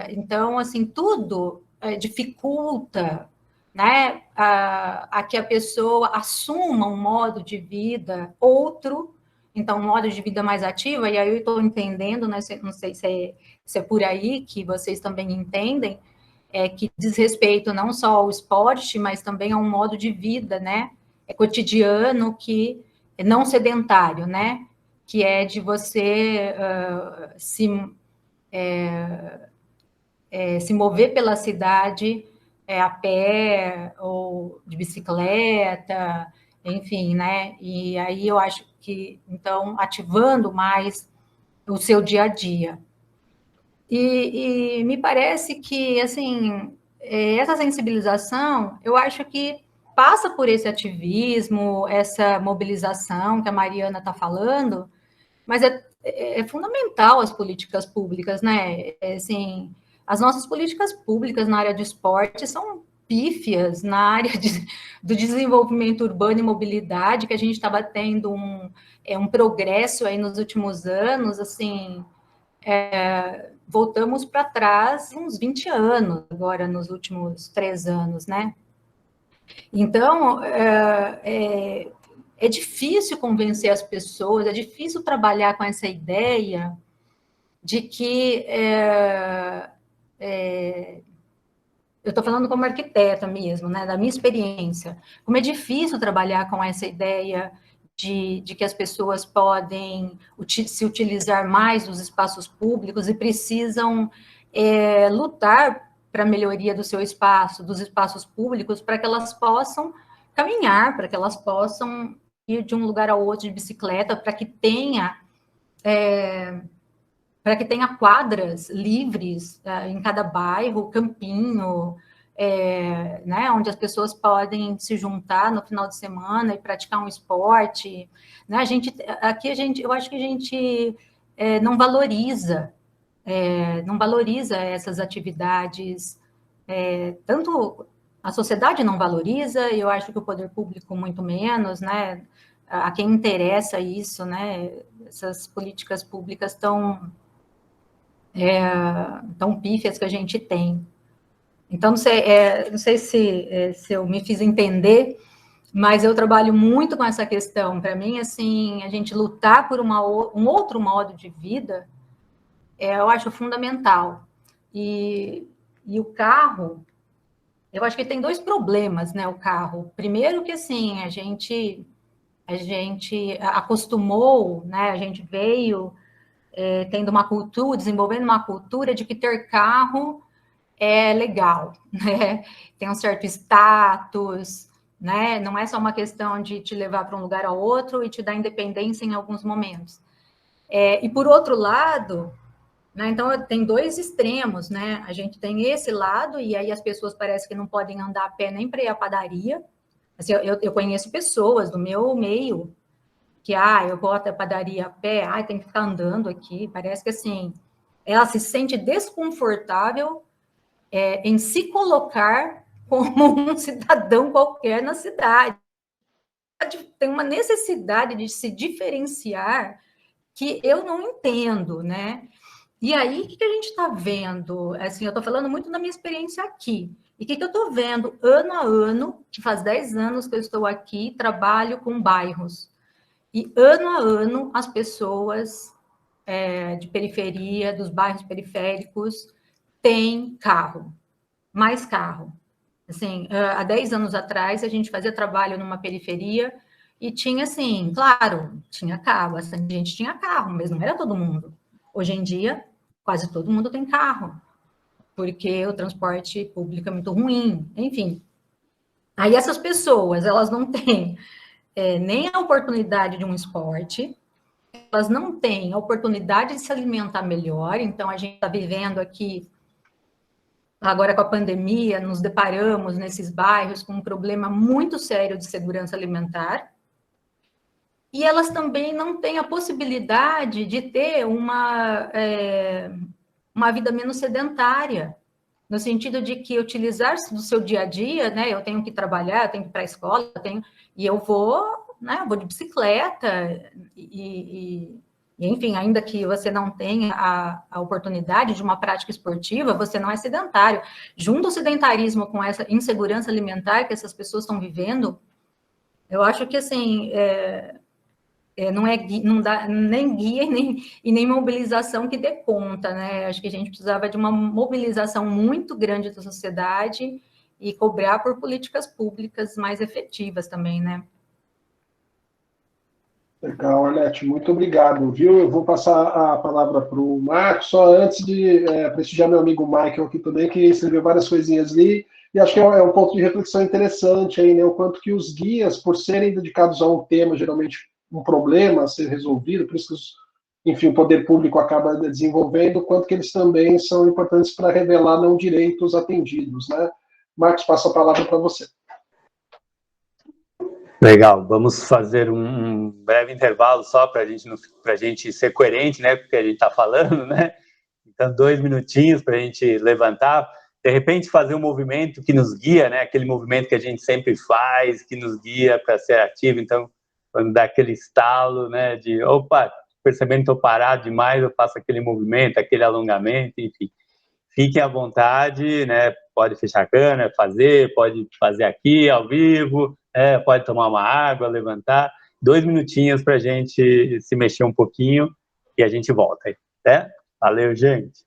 então, assim, tudo dificulta, né, a que a pessoa assuma um modo de vida outro, então, um modo de vida mais ativo, e aí eu estou entendendo, né, não sei se é por aí que vocês também entendem, que diz respeito não só ao esporte, mas também a um modo de vida, né? Cotidiano, que é não sedentário, né? Que é de você se mover pela cidade a pé ou de bicicleta, enfim, né? E aí eu acho que, então, ativando mais o seu dia a dia. E me parece que, assim, essa sensibilização, eu acho que passa por esse ativismo, essa mobilização que a Mariana está falando, mas é fundamental as políticas públicas, né? Assim, as nossas políticas públicas na área de esporte são pífias, na área do desenvolvimento urbano e mobilidade, que a gente estava tendo um progresso aí nos últimos anos, assim, voltamos para trás uns 20 anos, agora nos últimos 3 anos, né? Então, é difícil convencer as pessoas, é difícil trabalhar com essa ideia de que eu estou falando como arquiteta mesmo, né, da minha experiência, como é difícil trabalhar com essa ideia de que as pessoas podem se utilizar mais dos espaços públicos e precisam lutar para a melhoria do seu espaço, dos espaços públicos, para que elas possam caminhar, para que elas possam ir de um lugar ao outro de bicicleta, para que tenha quadras livres em cada bairro, campinho, né, onde as pessoas podem se juntar no final de semana e praticar um esporte. Né? Eu acho que a gente não valoriza essas atividades, tanto a sociedade não valoriza, e eu acho que o poder público muito menos, né? A quem interessa isso, né? Essas políticas públicas tão pífias que a gente tem. Então, não sei se eu me fiz entender, mas eu trabalho muito com essa questão. Para mim, assim, a gente lutar por um outro modo de vida, eu acho fundamental. E o carro, eu acho que tem 2 problemas, né, o carro. Primeiro que, assim, a gente acostumou, né, a gente veio desenvolvendo uma cultura de que ter carro é legal, né? Tem um certo status, né? Não é só uma questão de te levar para um lugar ao outro e te dar independência em alguns momentos. E por outro lado, né, então tem 2 extremos, né? A gente tem esse lado, e aí as pessoas parecem que não podem andar a pé nem para ir à padaria. Assim, eu conheço pessoas do meu meio que, eu vou até a padaria a pé, tem que ficar andando aqui. Parece que, assim, ela se sente desconfortável em se colocar como um cidadão qualquer na cidade. Tem uma necessidade de se diferenciar que eu não entendo, né? E aí, o que a gente está vendo? Assim, eu estou falando muito da minha experiência aqui. E o que eu estou vendo ano a ano, que faz 10 anos que eu estou aqui, trabalho com bairros. E ano a ano, as pessoas de periferia, dos bairros periféricos, têm carro, mais carro. Assim, há 10 anos atrás, a gente fazia trabalho numa periferia e tinha, assim, claro, tinha carro, a gente tinha carro, mas não era todo mundo. Hoje em dia, quase todo mundo tem carro, porque o transporte público é muito ruim, enfim. Aí essas pessoas, elas não têm nem a oportunidade de um esporte, elas não têm a oportunidade de se alimentar melhor, então a gente está vivendo aqui, agora com a pandemia, nos deparamos nesses bairros com um problema muito sério de segurança alimentar, e elas também não têm a possibilidade de ter uma vida menos sedentária, no sentido de que utilizar do seu dia a dia, né? Eu tenho que trabalhar, eu tenho que ir para a escola, e eu vou, né? Eu vou de bicicleta, e enfim, ainda que você não tenha a oportunidade de uma prática esportiva, você não é sedentário. Junto ao sedentarismo com essa insegurança alimentar que essas pessoas estão vivendo, eu acho que, assim, não dá nem guia e nem mobilização que dê conta, né? Acho que a gente precisava de uma mobilização muito grande da sociedade e cobrar por políticas públicas mais efetivas também, né? Legal, Arlete, muito obrigado, viu? Eu vou passar a palavra para o Marcos, só antes de prestigiar meu amigo Michael aqui também, que escreveu várias coisinhas ali, e acho que é um ponto de reflexão interessante aí, né? O quanto que os guias, por serem dedicados a um tema, geralmente um problema a ser resolvido, por isso que enfim, o poder público acaba desenvolvendo, o quanto que eles também são importantes para revelar não direitos atendidos, né? Marcos, passo a palavra para você. Legal, vamos fazer um breve intervalo só para a gente ser coerente, né, com o que a gente está falando, né? Então, 2 minutinhos para a gente levantar, de repente fazer um movimento que nos guia, né? Aquele movimento que a gente sempre faz, que nos guia para ser ativo. Então, quando dá aquele estalo, né, de opa, percebendo que estou parado demais, eu faço aquele movimento, aquele alongamento, enfim. Fiquem à vontade, né? Pode fechar a câmera, pode fazer aqui ao vivo, pode tomar uma água, levantar. 2 minutinhos para a gente se mexer um pouquinho e a gente volta aí, né? Valeu, gente!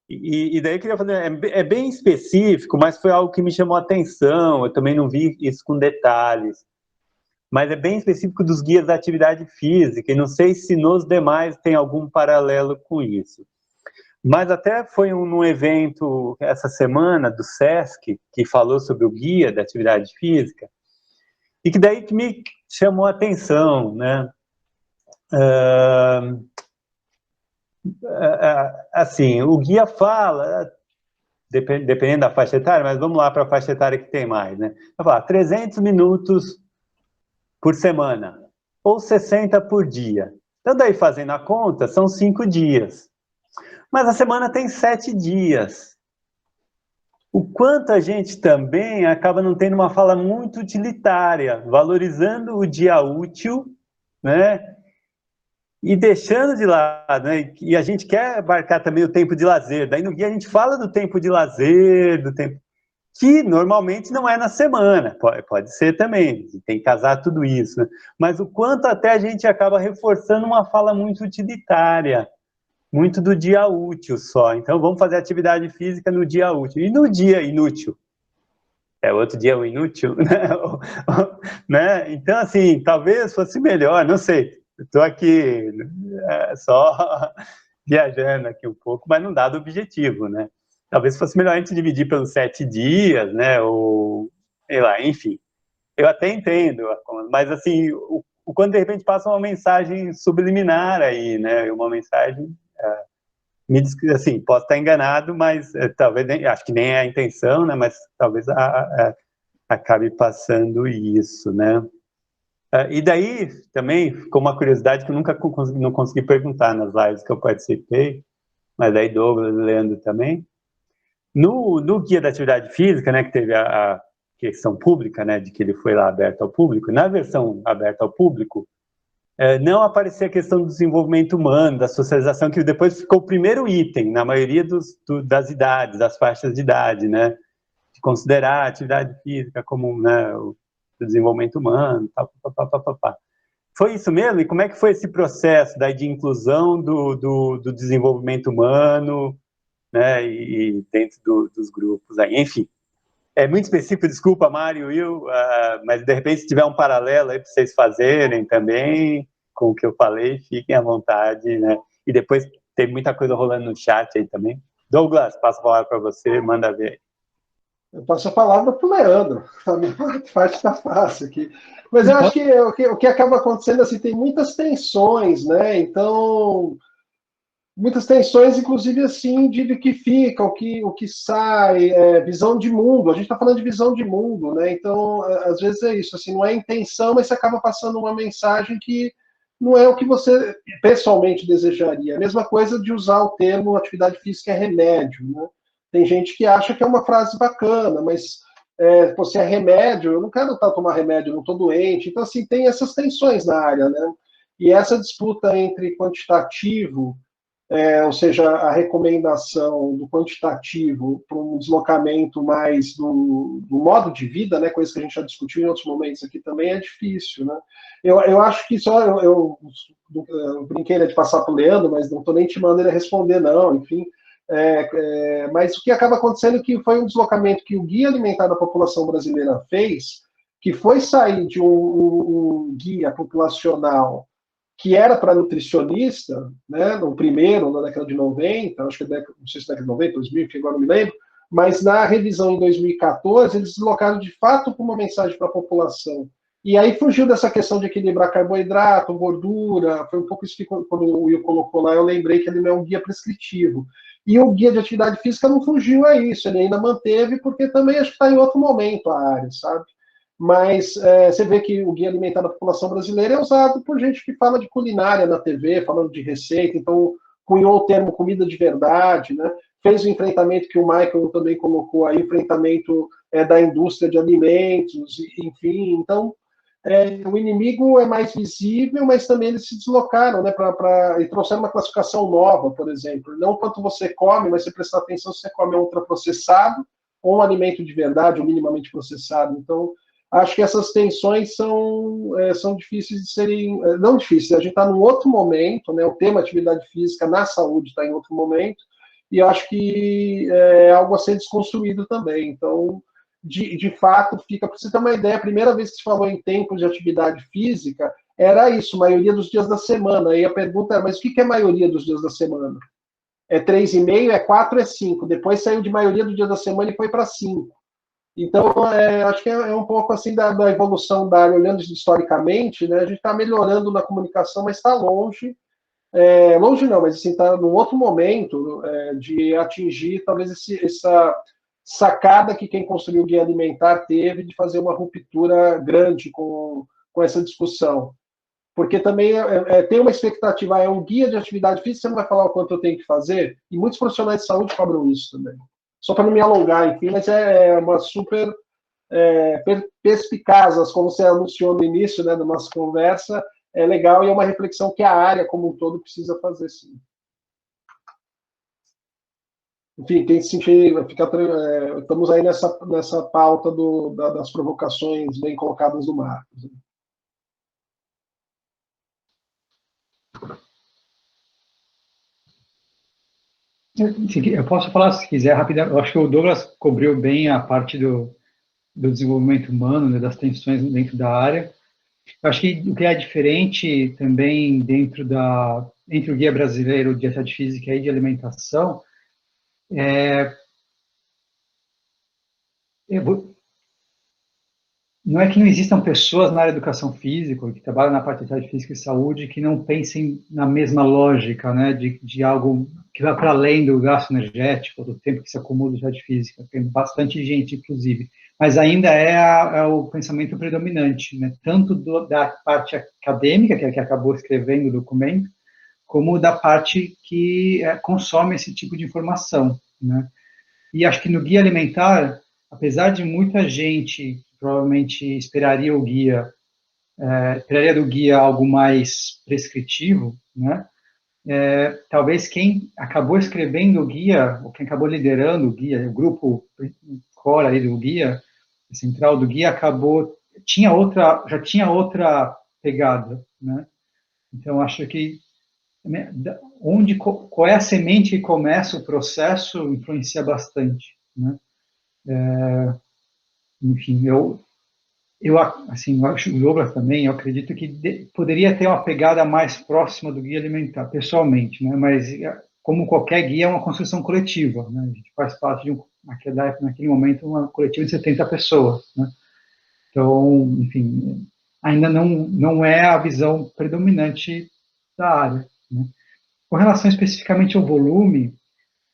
E daí eu queria fazer, é bem específico, mas foi algo que me chamou a atenção, eu também não vi isso com detalhes, mas é bem específico dos guias da atividade física, e não sei se nos demais tem algum paralelo com isso. Mas até foi num evento essa semana do SESC, que falou sobre o guia da atividade física, e que daí que me chamou a atenção, né? Assim, o guia fala, dependendo da faixa etária, mas vamos lá para a faixa etária que tem mais, né? Vai falar 300 minutos por semana, ou 60 por dia. Então, daí fazendo a conta, são 5 dias. Mas a semana tem 7 dias. O quanto a gente também acaba não tendo uma fala muito utilitária, valorizando o dia útil, né? E deixando de lado, né? E a gente quer abarcar também o tempo de lazer. Daí no guia a gente fala do tempo de lazer, do tempo que normalmente não é na semana, pode ser também, tem que casar tudo isso, né? Mas o quanto até a gente acaba reforçando uma fala muito utilitária, muito do dia útil só. Então vamos fazer atividade física no dia útil. E no dia inútil? É outro dia o inútil, né? Então, assim, talvez fosse melhor, não sei. Estou aqui só viajando aqui um pouco, mas não dá do objetivo, né? Talvez fosse melhor a gente dividir pelos 7 dias, né? Ou, sei lá, enfim. Eu até entendo, mas assim, o quando de repente passa uma mensagem subliminar aí, né? Uma mensagem, me diz que, assim, posso estar enganado, mas talvez, acho que nem é a intenção, né? Mas talvez acabe passando isso, né? E daí, também, ficou uma curiosidade que eu nunca não consegui perguntar nas lives que eu participei, mas daí Douglas e Leandro também. No guia da atividade física, né, que teve a questão pública, né, de que ele foi lá aberto ao público, na versão aberta ao público, não aparecia a questão do desenvolvimento humano, da socialização, que depois ficou o primeiro item, na maioria das idades, das faixas de idade, né, de considerar a atividade física como, né, o desenvolvimento humano, Foi isso mesmo? E como é que foi esse processo daí de inclusão do desenvolvimento humano, né, e dentro dos grupos aí? Enfim, é muito específico, desculpa, Mário e Will, mas de repente se tiver um paralelo aí para vocês fazerem também com o que eu falei, fiquem à vontade, né? E depois tem muita coisa rolando no chat aí também. Douglas, passo a palavra para você, manda ver. Eu passo a palavra para o Leandro, a minha parte está fácil aqui. Mas eu acho que o que acaba acontecendo, assim, tem muitas tensões, né? Então, muitas tensões, inclusive, assim, de que fica, o que sai, visão de mundo. A gente está falando de visão de mundo, né? Então, às vezes é isso, assim, não é intenção, mas você acaba passando uma mensagem que não é o que você pessoalmente desejaria. A mesma coisa de usar o termo atividade física é remédio, né? Tem gente que acha que é uma frase bacana, mas você é remédio, eu não quero tomar remédio, eu não estou doente. Então, assim, tem essas tensões na área, né? E essa disputa entre quantitativo ou seja, a recomendação do quantitativo para um deslocamento mais do modo de vida, né, coisa que a gente já discutiu em outros momentos aqui também, é difícil, né? Eu acho que só, eu brinquei, né, de passar para o Leandro, mas não estou nem te mandando ele responder, não, enfim. Mas o que acaba acontecendo é que foi um deslocamento que o Guia Alimentar da População Brasileira fez, que foi sair de um guia populacional que era para nutricionista, né, no primeiro, na década de 90, acho que não sei se década de 90, 2000, que agora não me lembro, mas na revisão em 2014, eles deslocaram de fato para uma mensagem para a população. E aí fugiu dessa questão de equilibrar carboidrato, gordura, foi um pouco isso que quando o Will colocou lá, eu lembrei que ele não é um guia prescritivo. E o guia de atividade física não fugiu a isso, ele ainda manteve, porque também acho que está em outro momento a área, sabe? Mas você vê que o Guia Alimentar da População Brasileira é usado por gente que fala de culinária na TV, falando de receita, então cunhou o termo comida de verdade, né? Fez o enfrentamento que o Michael também colocou aí, enfrentamento da indústria de alimentos, enfim, então o inimigo é mais visível, mas também eles se deslocaram, né, e trouxeram uma classificação nova, por exemplo, não quanto você come, mas você prestar atenção se você come ultraprocessado ou um alimento de verdade, ou minimamente processado, então acho que essas tensões são difíceis de serem... Não difíceis, a gente está num outro momento, né? O tema atividade física na saúde está em outro momento, e eu acho que é algo a ser desconstruído também. Então, de fato, fica... Para você ter uma ideia, a primeira vez que se falou em tempo de atividade física era isso, maioria dos dias da semana. E a pergunta é, mas o que é maioria dos dias da semana? É 3,5, é 4, é 5. Depois saiu de maioria do dia da semana e foi para 5. Então, acho que é um pouco assim da evolução da área, olhando historicamente, né? A gente está melhorando na comunicação, mas está longe. Longe não, mas assim, está num outro momento de atingir talvez essa sacada que quem construiu o Guia Alimentar teve de fazer uma ruptura grande com essa discussão. Porque também tem uma expectativa, é um guia de atividade física, você não vai falar o quanto eu tenho que fazer? E muitos profissionais de saúde cobram isso também. Só para não me alongar, enfim, mas é uma super perspicaz, como você anunciou no início, né, da nossa conversa, é legal e é uma reflexão que a área como um todo precisa fazer, sim. Enfim, quem se sentir, estamos aí nessa pauta das provocações bem colocadas do Marcos. Eu posso falar, se quiser, rapidamente. Eu acho que o Douglas cobriu bem a parte do desenvolvimento humano, né, das tensões dentro da área. Eu acho que o que é diferente também entre o Guia Brasileiro de Atividade Física e de Alimentação não é que não existam pessoas na área de educação física, que trabalham na parte de atividade física e saúde, que não pensem na mesma lógica, né, de algo que vai para além do gasto energético, do tempo que se acumula de atividade física. Tem bastante gente, inclusive. Mas ainda é o pensamento predominante, né, tanto da parte acadêmica, que é a que acabou escrevendo o documento, como da parte que consome esse tipo de informação, né. E acho que no Guia Alimentar, apesar de muita gente provavelmente esperaria do guia algo mais prescritivo, né? Talvez quem acabou escrevendo o guia, ou quem acabou liderando o guia, o grupo core ali do guia, central do guia, já tinha outra pegada, né? Então, acho que qual é a semente que começa o processo influencia bastante, né? Enfim, eu acho o Douglas também, eu acredito que poderia ter uma pegada mais próxima do guia alimentar, pessoalmente, né? Mas, como qualquer guia, é uma construção coletiva, né? A gente faz parte naquele momento, uma coletiva de 70 pessoas, né? Então, enfim, ainda não é a visão predominante da área, né? Com relação especificamente ao volume,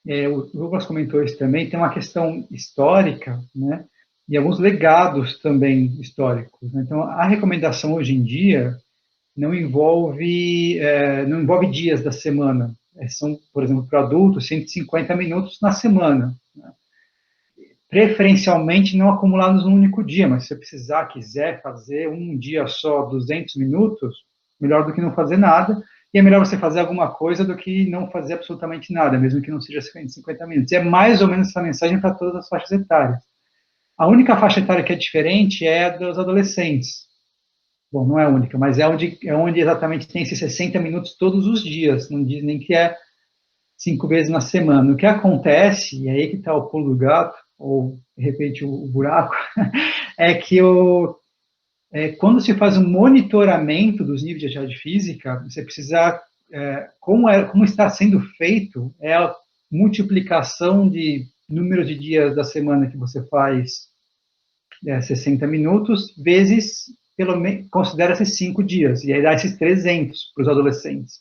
o Douglas comentou isso também, tem uma questão histórica, né? E alguns legados também históricos, né? Então, a recomendação hoje em dia não envolve dias da semana. São, por exemplo, para adultos, 150 minutos na semana, né? Preferencialmente não acumulados num único dia, mas se você quiser fazer um dia só 200 minutos, melhor do que não fazer nada. e é melhor você fazer alguma coisa do que não fazer absolutamente nada, mesmo que não seja 50 minutos. E é mais ou menos essa mensagem para todas as faixas etárias. A única faixa etária que é diferente é a dos adolescentes. Bom, não é a única, mas é onde exatamente tem esses 60 minutos todos os dias, não diz nem que é 5 vezes na semana. O que acontece, e aí que está o pulo do gato, ou, de repente, o buraco, é que quando se faz um monitoramento dos níveis de atividade física, você precisa, como está sendo feito, é a multiplicação de número de dias da semana que você faz 60 minutos, vezes, considera-se 5 dias, e aí dá esses 300 para os adolescentes.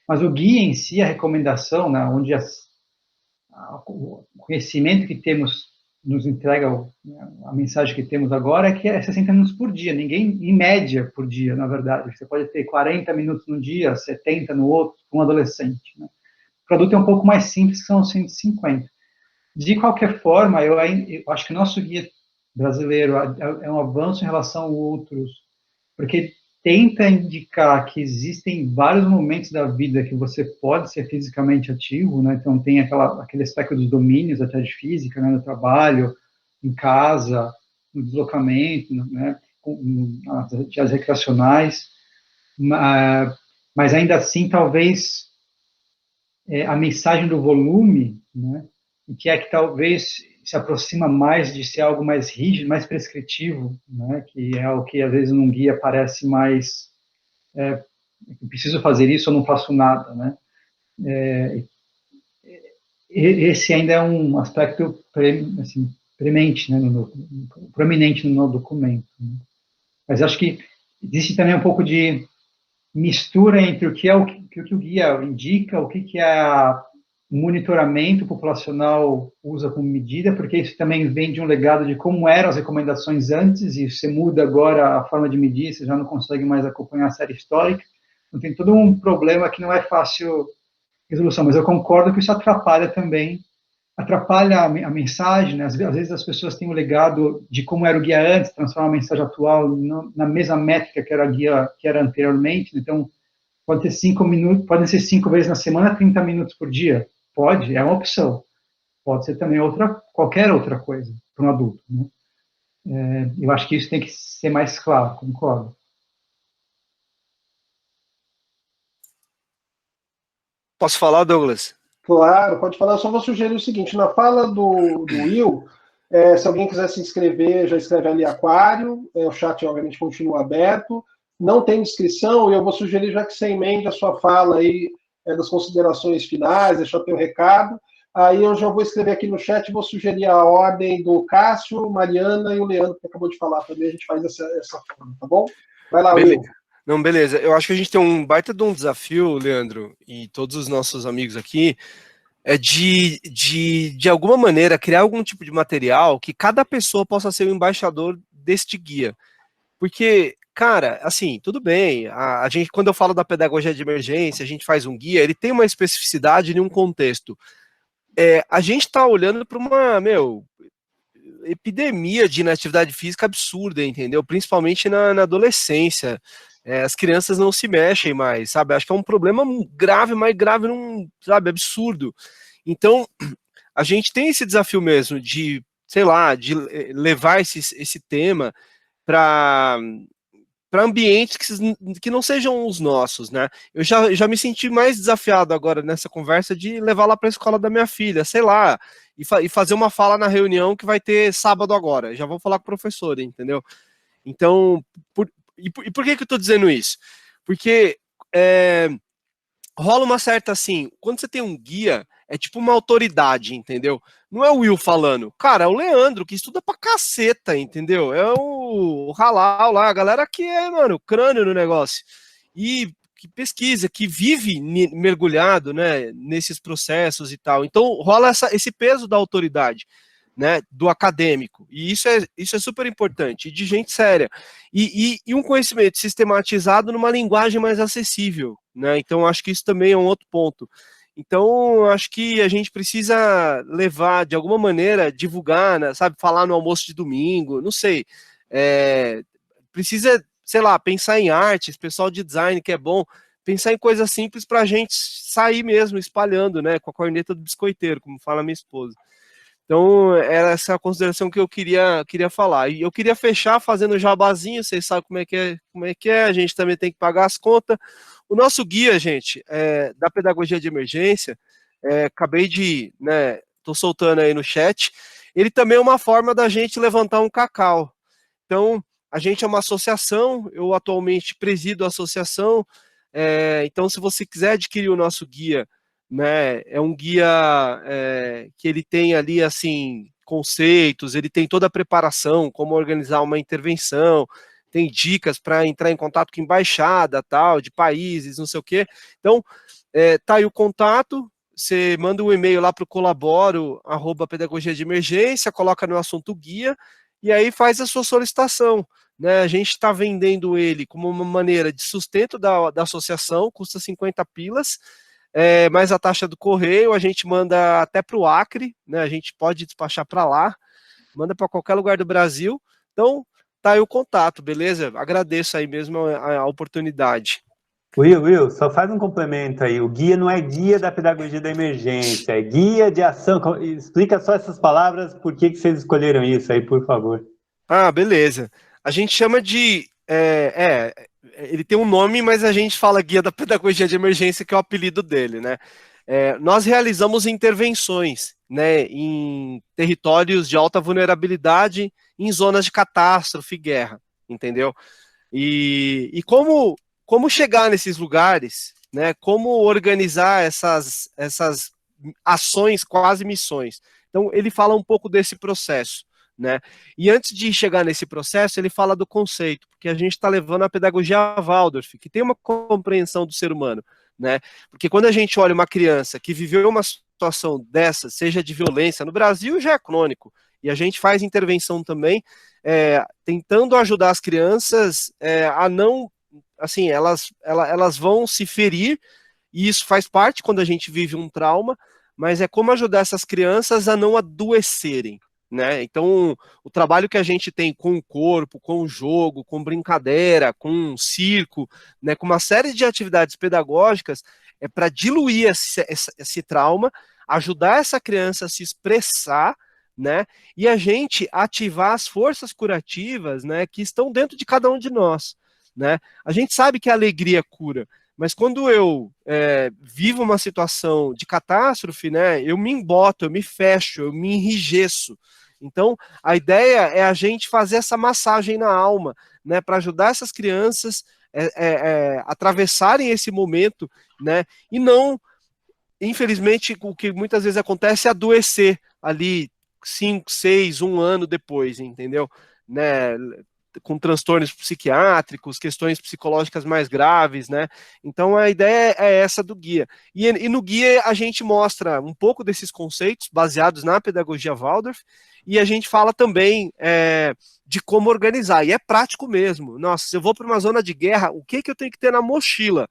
Mas o guia em si, a recomendação, né, onde o conhecimento que temos nos entrega a mensagem que temos agora é que é 60 minutos por dia, ninguém, em média, por dia, na verdade. Você pode ter 40 minutos no dia, 70 no outro, com um adolescente. Né? O produto é um pouco mais simples, que são 150. De qualquer forma, eu acho que o nosso guia brasileiro é um avanço em relação a outros, porque tenta indicar que existem vários momentos da vida que você pode ser fisicamente ativo, né? Então tem aquele aspecto dos domínios da atividade física, né? No trabalho, em casa, no deslocamento, né? Nas atividades recreacionais, mas ainda assim talvez a mensagem do volume, né? Que é que talvez se aproxima mais de ser algo mais rígido, mais prescritivo, né? Que é o que às vezes num guia parece mais preciso fazer isso ou não faço nada, né? Esse ainda é um aspecto assim, premente, né? Prominente no documento. Né? Mas acho que existe também um pouco de mistura entre o que o guia indica, o que é o monitoramento populacional usa como medida, porque isso também vem de um legado de como eram as recomendações antes, e você muda agora a forma de medir, você já não consegue mais acompanhar a série histórica. Então tem todo um problema que não é fácil resolução, mas eu concordo que isso atrapalha a mensagem, né? Às vezes as pessoas têm o legado de como era o guia antes, transforma a mensagem atual na mesma métrica que era a guia que era anteriormente, então pode ter 5 minutos, podem ser 5 vezes na semana, 30 minutos por dia. Pode, é uma opção. Pode ser também qualquer outra coisa para um adulto. Né? Eu acho que isso tem que ser mais claro, concordo. Posso falar, Douglas? Claro, pode falar. Eu só vou sugerir o seguinte, na fala do Will, se alguém quiser se inscrever, já escreve ali Aquário, o chat obviamente continua aberto, não tem inscrição, e eu vou sugerir já que você emende a sua fala aí das considerações finais, deixar teu recado, aí eu já vou escrever aqui no chat e vou sugerir a ordem do Cássio, Mariana e o Leandro, que acabou de falar também, a gente faz essa forma, tá bom? Vai lá, Will. Não, beleza. Eu acho que a gente tem um baita de um desafio, Leandro, e todos os nossos amigos aqui, de alguma maneira, criar algum tipo de material que cada pessoa possa ser o embaixador deste guia. Porque, cara, assim, tudo bem, a gente, quando eu falo da pedagogia de emergência, a gente faz um guia, ele tem uma especificidade em um contexto. A gente está olhando para uma, epidemia de inatividade física absurda, entendeu? Principalmente na adolescência. As crianças não se mexem mais, sabe? Acho que é um problema grave, mais grave, sabe, absurdo. Então, a gente tem esse desafio mesmo de, sei lá, de levar esse tema para ambientes que não sejam os nossos, né? Eu já me senti mais desafiado agora nessa conversa de levar lá para a escola da minha filha, sei lá, e fazer uma fala na reunião que vai ter sábado agora. Já vou falar com o professor, entendeu? Então, por que eu estou dizendo isso? Porque rola uma certa, assim, quando você tem um guia, é tipo uma autoridade, entendeu? Não é o Will falando, cara, é o Leandro, que estuda pra caceta, entendeu? É o Halal lá, a galera que crânio no negócio. E que pesquisa, que vive mergulhado, né, nesses processos e tal. Então, rola esse peso da autoridade, né, do acadêmico, e isso é super importante, de gente séria, e um conhecimento sistematizado numa linguagem mais acessível, né, então acho que isso também é um outro ponto. Então, acho que a gente precisa levar, de alguma maneira, divulgar, né, sabe, falar no almoço de domingo, não sei, precisa, sei lá, pensar em artes, pessoal de design que é bom, pensar em coisas simples para a gente sair mesmo espalhando, né, com a corneta do biscoiteiro, como fala minha esposa. Então, era essa a consideração que eu queria falar. E eu queria fechar fazendo jabazinho, vocês sabem como é que é, a gente também tem que pagar as contas. O nosso guia, gente, da pedagogia de emergência, acabei de, né, tô soltando aí no chat, ele também é uma forma da gente levantar um cacau. Então, a gente é uma associação, eu atualmente presido a associação, então se você quiser adquirir o nosso guia, né, é um guia que ele tem ali, assim, conceitos, ele tem toda a preparação, como organizar uma intervenção, tem dicas para entrar em contato com embaixada, tal, de países, não sei o quê. Então, tá aí o contato, você manda um e-mail lá para o colaboro@pedagogia de emergência, coloca no assunto guia, e aí faz a sua solicitação. Né? A gente está vendendo ele como uma maneira de sustento da associação, custa 50 pilas, mais a taxa do correio, a gente manda até para o Acre, né? A gente pode despachar para lá, manda para qualquer lugar do Brasil. Então, tá aí o contato, beleza? Agradeço aí mesmo a oportunidade. Will, só faz um complemento aí. O guia não é guia da pedagogia da emergência, é guia de ação. Explica só essas palavras, por que vocês escolheram isso aí, por favor. Ah, beleza. A gente chama de... ele tem um nome, mas a gente fala guia da pedagogia de emergência, que é o apelido dele, né? Nós realizamos intervenções, né, em territórios de alta vulnerabilidade, em zonas de catástrofe e guerra, entendeu? E como chegar nesses lugares, né? Como organizar essas ações, quase missões. Então, ele fala um pouco desse processo. Né? E antes de chegar nesse processo, ele fala do conceito, porque a gente está levando a pedagogia Waldorf, que tem uma compreensão do ser humano, né? Porque quando a gente olha uma criança que viveu uma situação dessa, seja de violência, no Brasil já é crônico, e a gente faz intervenção também, tentando ajudar as crianças a não, assim, elas vão se ferir, e isso faz parte quando a gente vive um trauma, mas é como ajudar essas crianças a não adoecerem. Né? Então, o trabalho que a gente tem com o corpo, com o jogo, com brincadeira, com circo, né, com uma série de atividades pedagógicas, é para diluir esse trauma, ajudar essa criança a se expressar, né, e a gente ativar as forças curativas, né, que estão dentro de cada um de nós. Né? A gente sabe que a alegria cura, mas quando eu vivo uma situação de catástrofe, né, eu me emboto, eu me fecho, eu me enrijeço. Então, a ideia é a gente fazer essa massagem na alma, né, para ajudar essas crianças atravessarem esse momento, né, e não, infelizmente, o que muitas vezes acontece é adoecer ali 5, 6, 1 ano depois, entendeu? Né, com transtornos psiquiátricos, questões psicológicas mais graves, né? Então a ideia é essa do guia. E no guia a gente mostra um pouco desses conceitos baseados na pedagogia Waldorf, e a gente fala também de como organizar, e é prático mesmo. Nossa, se eu vou para uma zona de guerra, o que eu tenho que ter na mochila?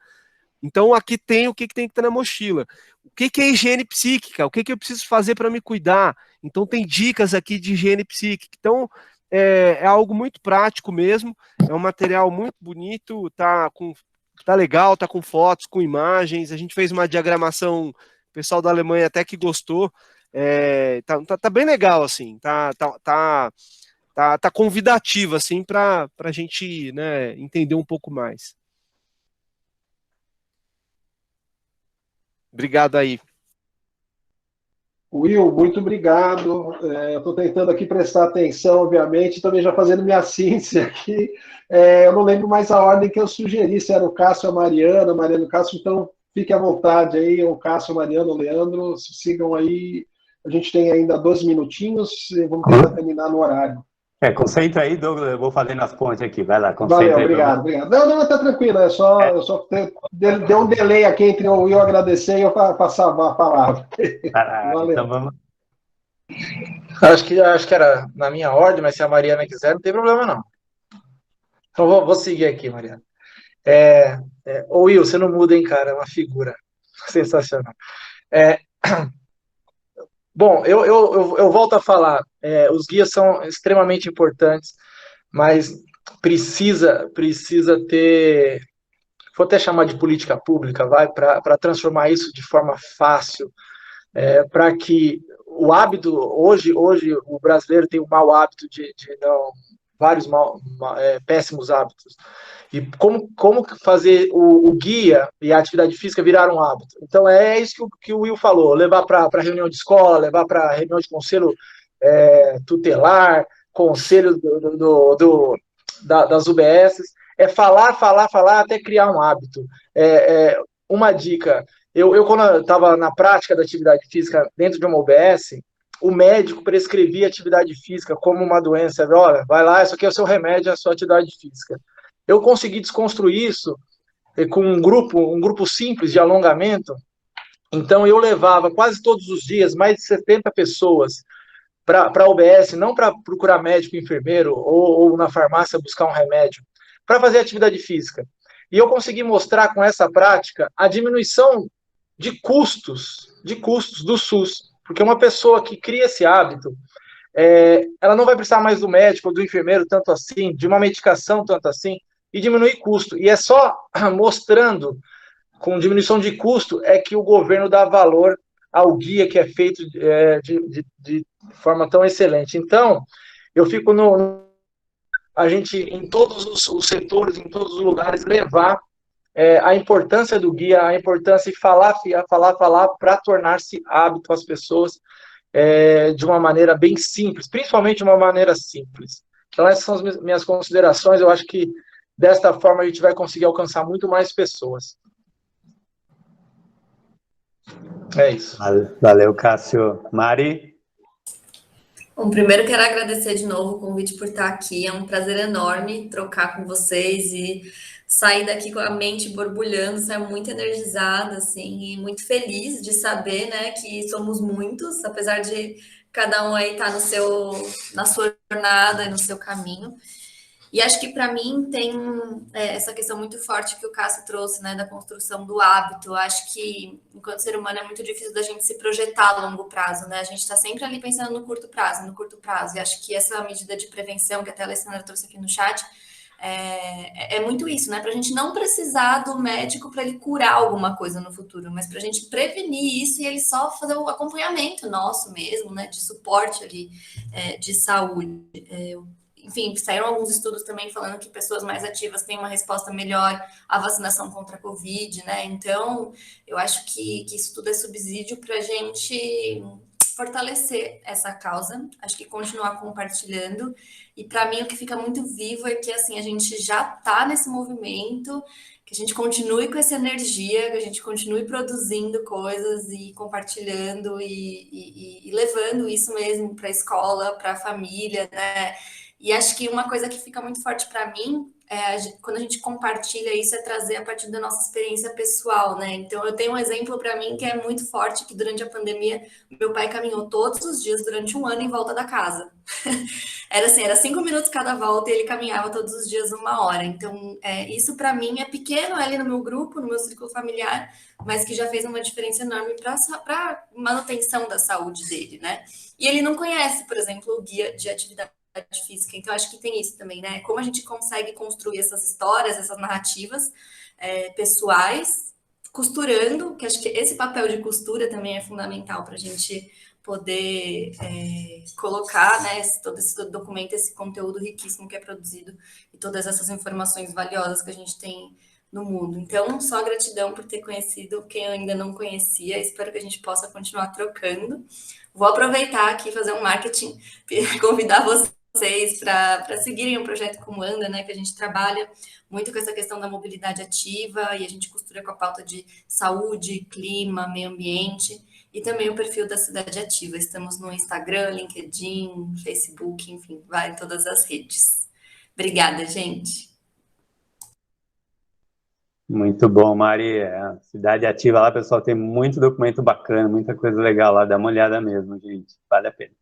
Então aqui tem o que tem que ter na mochila. O que é higiene psíquica? O que eu preciso fazer para me cuidar? Então tem dicas aqui de higiene psíquica. Então é algo muito prático mesmo, é um material muito bonito, tá legal, tá com fotos, com imagens, a gente fez uma diagramação, o pessoal da Alemanha até que gostou, tá bem legal, assim, tá convidativo, assim, para a gente, né, entender um pouco mais. Obrigado aí. Will, muito obrigado. Eu estou tentando aqui prestar atenção, obviamente, também já fazendo minha síntese aqui. Eu não lembro mais a ordem que eu sugeri, se era o Cássio ou a Mariana, Mariana e o Cássio, então fique à vontade aí, o Cássio, a Mariana, o Leandro, sigam aí. A gente tem ainda 12 minutinhos e vamos tentar terminar no horário. Concentra aí, Douglas, eu vou fazendo as pontes aqui, vai lá, concentra. Valeu, obrigado. Não, tá tranquilo, eu só deu um delay aqui entre eu agradecer e eu passar a palavra. Valeu. Então vamos. Acho que era na minha ordem, mas se a Mariana quiser, não tem problema não. Então vou seguir aqui, Mariana. Ô Will, você não muda, hein, cara, é uma figura sensacional. Bom, eu volto a falar, os guias são extremamente importantes, mas precisa ter vou até chamar de política pública, para transformar isso de forma fácil, para que o hábito, hoje o brasileiro tem o mau hábito de não, vários péssimos hábitos. E como fazer o guia e a atividade física virar um hábito? Então, é isso que o Will falou, levar para reunião de escola, levar para reunião de conselho tutelar, conselho das UBSs, falar até criar um hábito. Uma dica, eu quando eu estava na prática da atividade física dentro de uma UBS, o médico prescrevia atividade física como uma doença. Olha, vai lá, isso aqui é o seu remédio, é a sua atividade física. Eu consegui desconstruir isso com um grupo simples de alongamento. Então, eu levava quase todos os dias mais de 70 pessoas para a UBS, não para procurar médico, enfermeiro, ou na farmácia buscar um remédio, para fazer atividade física. E eu consegui mostrar com essa prática a diminuição de custos do SUS, porque uma pessoa que cria esse hábito, ela não vai precisar mais do médico ou do enfermeiro tanto assim, de uma medicação tanto assim, e diminuir custo. E é só mostrando, com diminuição de custo, que o governo dá valor ao guia que é feito de forma tão excelente. Então, eu fico a gente, em todos os setores, em todos os lugares, levar a importância do guia, a importância de falar para tornar-se hábito às pessoas de uma maneira bem simples, principalmente de uma maneira simples. Então, essas são as minhas considerações. Eu acho que desta forma a gente vai conseguir alcançar muito mais pessoas. É isso. Valeu, Cássio. Mari? Bom, primeiro quero agradecer de novo o convite por estar aqui. É um prazer enorme trocar com vocês e sair daqui com a mente borbulhando, sair muito energizada, assim, e muito feliz de saber, né, que somos muitos, apesar de cada um aí estar na sua jornada e no seu caminho. E acho que para mim tem essa questão muito forte que o Cássio trouxe, né, da construção do hábito. Acho que, enquanto ser humano, é muito difícil da gente se projetar a longo prazo, né? A gente está sempre ali pensando no curto prazo. E acho que essa medida de prevenção que até a Alessandra trouxe aqui no chat é muito isso, né? Para a gente não precisar do médico para ele curar alguma coisa no futuro, mas para a gente prevenir isso e ele só fazer o acompanhamento nosso mesmo, né? De suporte ali, de saúde. Enfim, saíram alguns estudos também falando que pessoas mais ativas têm uma resposta melhor à vacinação contra a Covid, né? Então, eu acho que isso tudo é subsídio para a gente fortalecer essa causa, acho que continuar compartilhando. E para mim, o que fica muito vivo é que, assim, a gente já está nesse movimento, que a gente continue com essa energia, que a gente continue produzindo coisas e compartilhando e levando isso mesmo para a escola, para a família, né? E acho que uma coisa que fica muito forte para mim, quando a gente compartilha isso, é trazer a partir da nossa experiência pessoal, né? Então, eu tenho um exemplo para mim que é muito forte, que durante a pandemia, meu pai caminhou todos os dias durante 1 ano em volta da casa. Era 5 minutos cada volta e ele caminhava todos os dias 1 hora. Então, isso para mim é pequeno ali no meu grupo, no meu círculo familiar, mas que já fez uma diferença enorme para manutenção da saúde dele, né? E ele não conhece, por exemplo, o guia de atividade física, então acho que tem isso também, né? Como a gente consegue construir essas histórias, essas narrativas pessoais, costurando, que acho que esse papel de costura também é fundamental para a gente poder colocar, né, todo esse documento, esse conteúdo riquíssimo que é produzido e todas essas informações valiosas que a gente tem no mundo. Então, só gratidão por ter conhecido quem eu ainda não conhecia, espero que a gente possa continuar trocando. Vou aproveitar aqui e fazer um marketing, convidar vocês para seguirem o projeto Como Anda, né, que a gente trabalha muito com essa questão da mobilidade ativa e a gente costura com a pauta de saúde, clima, meio ambiente e também o perfil da Cidade Ativa. Estamos no Instagram, LinkedIn, Facebook, enfim, vai em todas as redes. Obrigada, gente. Muito bom, Mari. Cidade Ativa lá, pessoal, tem muito documento bacana, muita coisa legal lá, dá uma olhada mesmo, gente, vale a pena.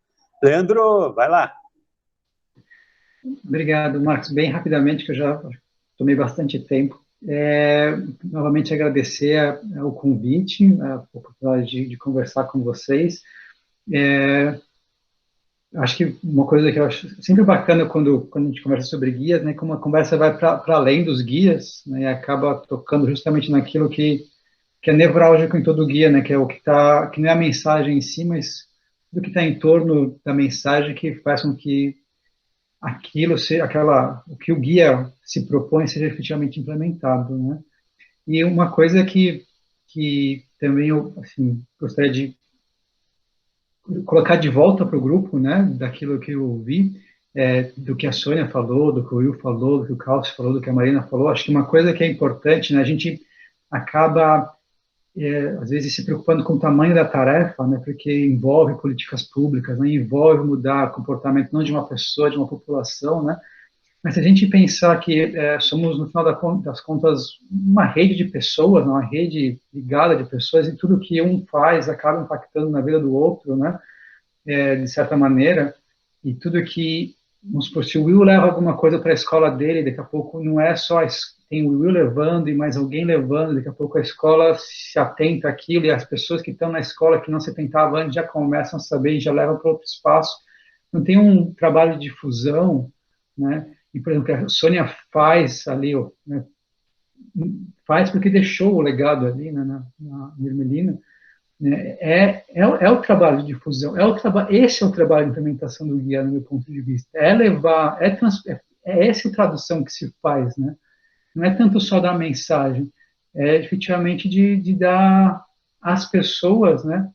Leandro, vai lá. Obrigado, Marcos. Bem rapidamente, que eu já tomei bastante tempo. Novamente agradecer o convite, a oportunidade de conversar com vocês. acho que uma coisa que eu acho sempre bacana quando a gente conversa sobre guias, né, como a conversa vai para além dos guias, né, e acaba tocando justamente naquilo que é nevrálgico em todo guia, né, que é o que está, que não é a mensagem em si, mas do que está em torno da mensagem que faz com que aquilo seja o que o guia se propõe seja efetivamente implementado, né? E uma coisa que também eu assim, gostaria de colocar de volta para o grupo, né, daquilo que eu ouvi, do que a Sônia falou, do que o Will falou, do que o Carlos falou, do que a Marina falou, acho que uma coisa que é importante, né, a gente acaba, às vezes, se preocupando com o tamanho da tarefa, né, porque envolve políticas públicas, né, envolve mudar comportamento não de uma pessoa, de uma população, né, mas se a gente pensar que somos, no final das contas, uma rede de pessoas, uma rede ligada de pessoas, e tudo que um faz acaba impactando na vida do outro, né, de certa maneira, e tudo que, vamos supor, se o Will leva alguma coisa para a escola dele, daqui a pouco não é só tem o Will levando e mais alguém levando, daqui a pouco a escola se atenta àquilo, e as pessoas que estão na escola que não se atentavam antes já começam a saber e já levam para outro espaço. Então tem um trabalho de difusão, né, e, por exemplo, a Sônia faz ali, né, faz porque deixou o legado ali, né, na Ermelina, né, é o trabalho de difusão, esse é o trabalho de implementação do guia, no meu ponto de vista, levar, essa tradução que se faz, né, não é tanto só dar mensagem, é efetivamente de dar às pessoas, né,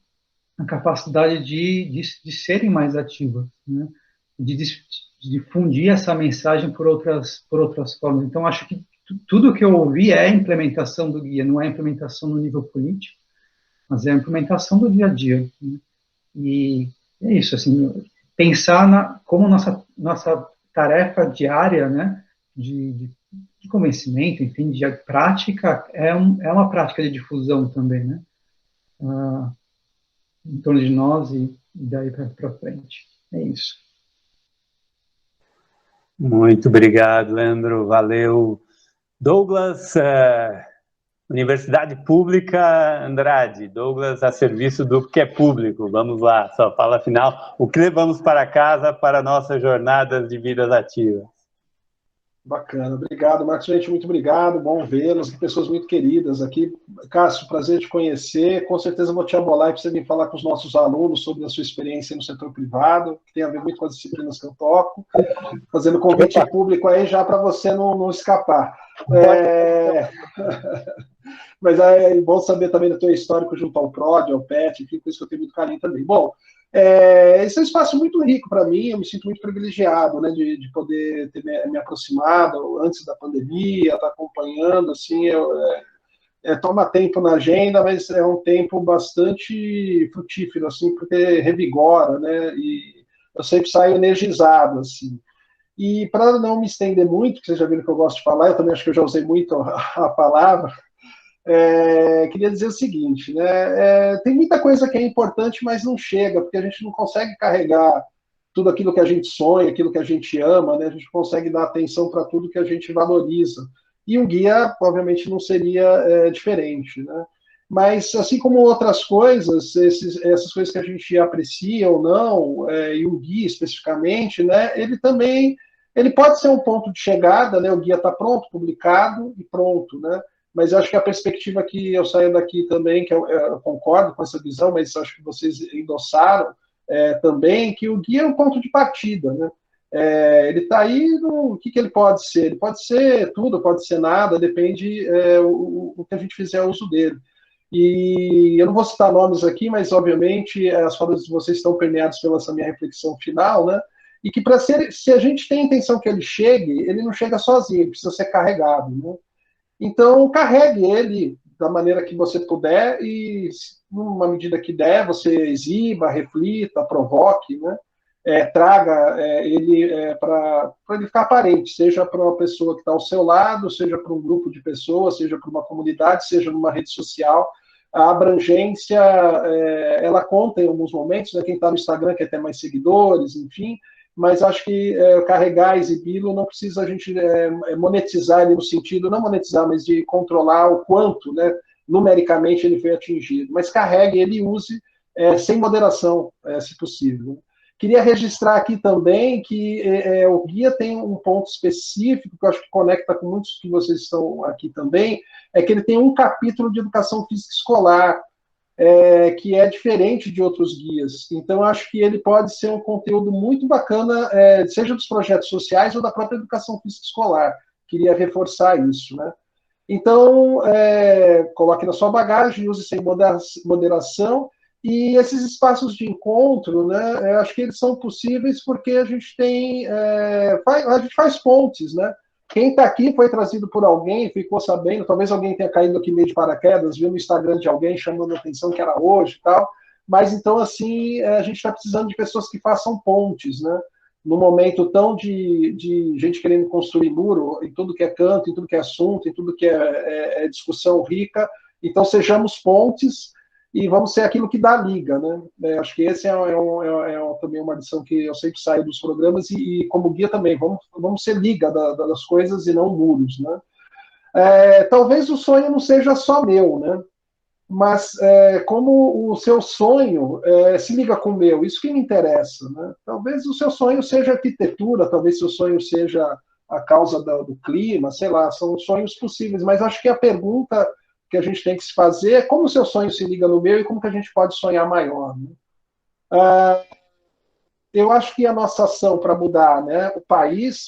a capacidade de serem mais ativas, né, de difundir essa mensagem por outras formas. Então, acho que tudo que eu ouvi é a implementação do guia, não é a implementação no nível político, mas é a implementação do dia a dia. Né? E é isso, assim, pensar como nossa tarefa diária, né, de convencimento, enfim, de prática, é uma prática de difusão também, né, em torno de nós e daí para frente. É isso. Muito obrigado, Leandro. Valeu. Douglas, Universidade Pública Andrade. Douglas, a serviço do que é público. Vamos lá, sua fala final. O que levamos para casa para nossas jornadas de vidas ativas? Bacana, obrigado, Marcos. Gente, muito obrigado, bom vê-los, pessoas muito queridas aqui. Cássio, prazer te conhecer. Com certeza vou te abolar para você vir falar com os nossos alunos sobre a sua experiência no setor privado, que tem a ver muito com as disciplinas que eu toco. Fazendo convite público aí já para você não escapar. Mas é bom saber também do teu histórico junto ao PROD, ao PET, enfim, por isso que eu tenho muito carinho também. Bom, esse é um espaço muito rico para mim, eu me sinto muito privilegiado, né, de poder ter me aproximado antes da pandemia, estar acompanhando, assim, toma tempo na agenda, mas é um tempo bastante frutífero, assim, porque revigora, né, e eu sempre saio energizado, assim. E para não me estender muito, porque vocês já viram que eu gosto de falar, eu também acho que eu já usei muito a palavra, queria dizer o seguinte, né, tem muita coisa que é importante, mas não chega, porque a gente não consegue carregar tudo aquilo que a gente sonha, aquilo que a gente ama, né, a gente consegue dar atenção para tudo que a gente valoriza. E um guia, obviamente, não seria diferente, né? Mas, assim como outras coisas, essas coisas que a gente aprecia ou não, e o guia especificamente, né, ele pode ser um ponto de chegada, né, o guia está pronto, publicado e pronto, né? Mas eu acho que a perspectiva que eu saio daqui também, que eu concordo com essa visão, mas acho que vocês endossaram também, que o guia é um ponto de partida, né? Ele está aí, o que ele pode ser? Ele pode ser tudo, pode ser nada, depende o que a gente fizer uso dele. E eu não vou citar nomes aqui, mas obviamente as falas de vocês estão permeadas pela essa minha reflexão final, né? E que se a gente tem a intenção que ele chegue, ele não chega sozinho, ele precisa ser carregado, né? Então, carregue ele da maneira que você puder e, numa medida que der, você exiba, reflita, provoque, né? Traga ele para ele ficar aparente, seja para uma pessoa que está ao seu lado, seja para um grupo de pessoas, seja para uma comunidade, seja numa rede social. A abrangência, ela conta em alguns momentos, né? Quem está no Instagram quer ter mais seguidores, enfim, mas acho que carregar, exibi-lo, não precisa a gente monetizar ele no sentido, não monetizar, mas de controlar o quanto, né, numericamente ele foi atingido. Mas carregue ele e use sem moderação, se possível. Queria registrar aqui também que o guia tem um ponto específico, que eu acho que conecta com muitos que vocês estão aqui também, é que ele tem um capítulo de educação física escolar, que é diferente de outros guias. Então, eu acho que ele pode ser um conteúdo muito bacana, seja dos projetos sociais ou da própria educação física escolar. Queria reforçar isso, né? Então, coloque na sua bagagem, use sem moderação, e esses espaços de encontro, né, eu acho que eles são possíveis porque a gente tem, a gente faz pontes, né? Quem está aqui foi trazido por alguém, ficou sabendo, talvez alguém tenha caído aqui meio de paraquedas, viu no Instagram de alguém chamando a atenção que era hoje e tal, mas então, assim, a gente está precisando de pessoas que façam pontes, né? No momento tão de gente querendo construir muro, em tudo que é canto, em tudo que é assunto, em tudo que é discussão rica, então sejamos pontes e vamos ser aquilo que dá liga, né? Acho que esse também uma lição que eu sempre saio dos programas e como guia também, vamos ser liga das coisas e não muros, né? Talvez o sonho não seja só meu, né? Mas como o seu sonho se liga com o meu, isso que me interessa, né? Talvez o seu sonho seja arquitetura, talvez seu sonho seja a causa do clima, sei lá, são sonhos possíveis, mas acho que a pergunta que a gente tem que se fazer é como o seu sonho se liga no meu e como que a gente pode sonhar maior, né? Eu acho que a nossa ação para mudar, né, o país,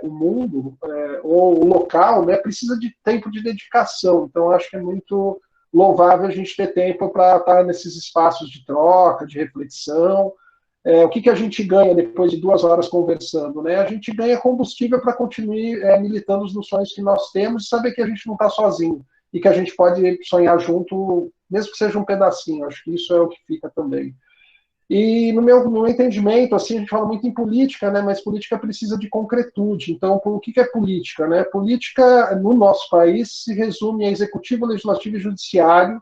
o mundo, ou o local, né, precisa de tempo de dedicação. Então, acho que é muito louvável a gente ter tempo para estar nesses espaços de troca, de reflexão. O que a gente ganha depois de 2 horas conversando, né? A gente ganha combustível para continuar militando nos sonhos que nós temos e saber que a gente não está sozinho e que a gente pode sonhar junto, mesmo que seja um pedacinho. Acho que isso é o que fica também. E no meu entendimento, assim, a gente fala muito em política, né? Mas política precisa de concretude. Então, o que é política, né? Política, no nosso país, se resume a executivo, legislativo e judiciário,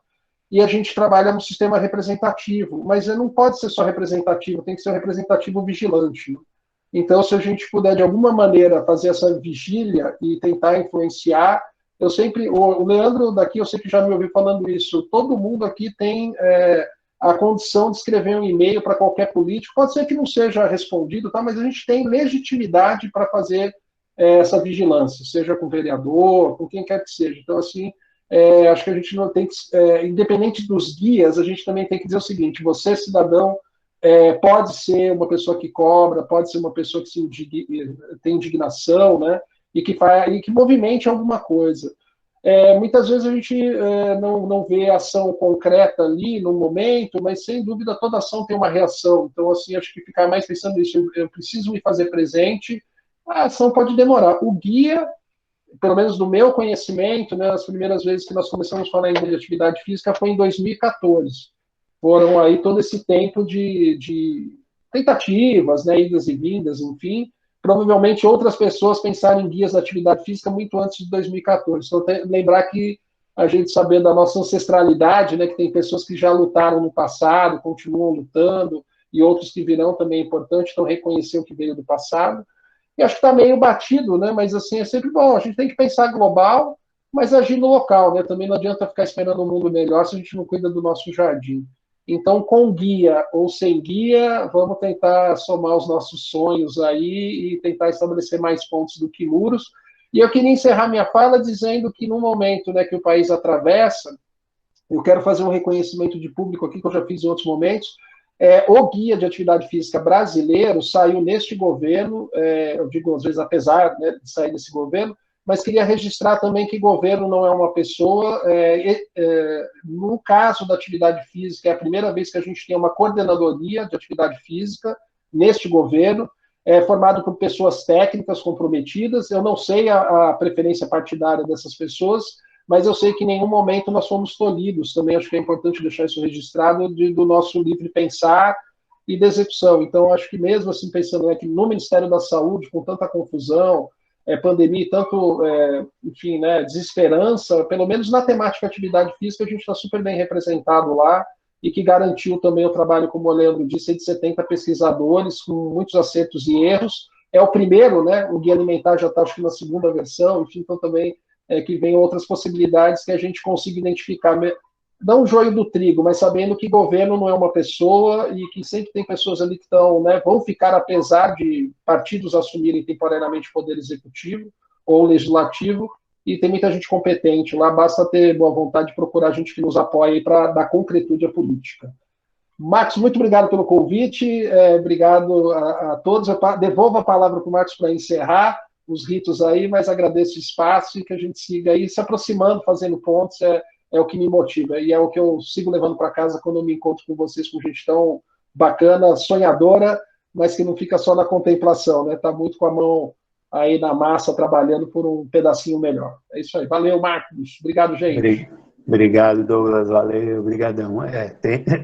e a gente trabalha no sistema representativo. Mas não pode ser só representativo, tem que ser um representativo vigilante. Né? Então, se a gente puder, de alguma maneira, fazer essa vigília e tentar influenciar, eu sempre... O Leandro daqui, eu sei que já me ouviu falando isso, todo mundo aqui tem... a condição de escrever um e-mail para qualquer político, pode ser que não seja respondido, tá? Mas a gente tem legitimidade para fazer essa vigilância, seja com o vereador, com quem quer que seja. Então, assim, acho que a gente não tem que, independente dos guias, a gente também tem que dizer o seguinte, você, cidadão, pode ser uma pessoa que cobra, pode ser uma pessoa que tem indignação, né? E que movimente alguma coisa. Muitas vezes a gente não vê ação concreta ali no momento, mas sem dúvida toda ação tem uma reação. Então, assim, acho que ficar mais pensando nisso, eu preciso me fazer presente, a ação pode demorar. O guia, pelo menos do meu conhecimento, né, as primeiras vezes que nós começamos a falar de atividade física foi em 2014. Foram aí todo esse tempo de tentativas, né, idas e vindas, enfim. Provavelmente outras pessoas pensaram em guias da atividade física muito antes de 2014. Então, lembrar que a gente saber da nossa ancestralidade, né, que tem pessoas que já lutaram no passado, continuam lutando, e outros que virão também é importante, então reconhecer o que veio do passado. E acho que está meio batido, né, mas assim, é sempre bom, a gente tem que pensar global, mas agir no local, né, também não adianta ficar esperando um mundo melhor se a gente não cuida do nosso jardim. Então, com guia ou sem guia, vamos tentar somar os nossos sonhos aí e tentar estabelecer mais pontos do que muros. E eu queria encerrar minha fala dizendo que no momento, né, que o país atravessa, eu quero fazer um reconhecimento de público aqui, que eu já fiz em outros momentos, o guia de atividade física brasileiro saiu neste governo, eu digo às vezes apesar, né, de sair desse governo, mas queria registrar também que governo não é uma pessoa. No caso da atividade física, é a primeira vez que a gente tem uma coordenadoria de atividade física neste governo, formado por pessoas técnicas comprometidas. Eu não sei a preferência partidária dessas pessoas, mas eu sei que em nenhum momento nós fomos tolhidos. Também acho que é importante deixar isso registrado do nosso livre pensar e da execução. Então, acho que mesmo assim, pensando que no Ministério da Saúde, com tanta confusão, pandemia e tanto, enfim, né, desesperança, pelo menos na temática atividade física, a gente está super bem representado lá e que garantiu também o trabalho, como o Leandro disse, 170 pesquisadores, com muitos acertos e erros. É o primeiro, né, o Guia Alimentar já está, acho que na segunda versão, enfim, então também que venham outras possibilidades que a gente consiga identificar não o joio do trigo, mas sabendo que governo não é uma pessoa e que sempre tem pessoas ali que estão, né, vão ficar apesar de partidos assumirem temporariamente o poder executivo ou legislativo, e tem muita gente competente lá, basta ter boa vontade de procurar gente que nos apoie para dar concretude à política. Marcos, muito obrigado pelo convite, obrigado a todos. Eu devolvo a palavra para o Marcos para encerrar os ritos aí, mas agradeço o espaço e que a gente siga aí se aproximando, fazendo pontos, é o que me motiva, e é o que eu sigo levando para casa quando eu me encontro com vocês, com gente tão bacana, sonhadora, mas que não fica só na contemplação, né? Está muito com a mão aí na massa, trabalhando por um pedacinho melhor. É isso aí. Valeu, Marcos. Obrigado, gente. Obrigado, Douglas. Valeu, obrigadão.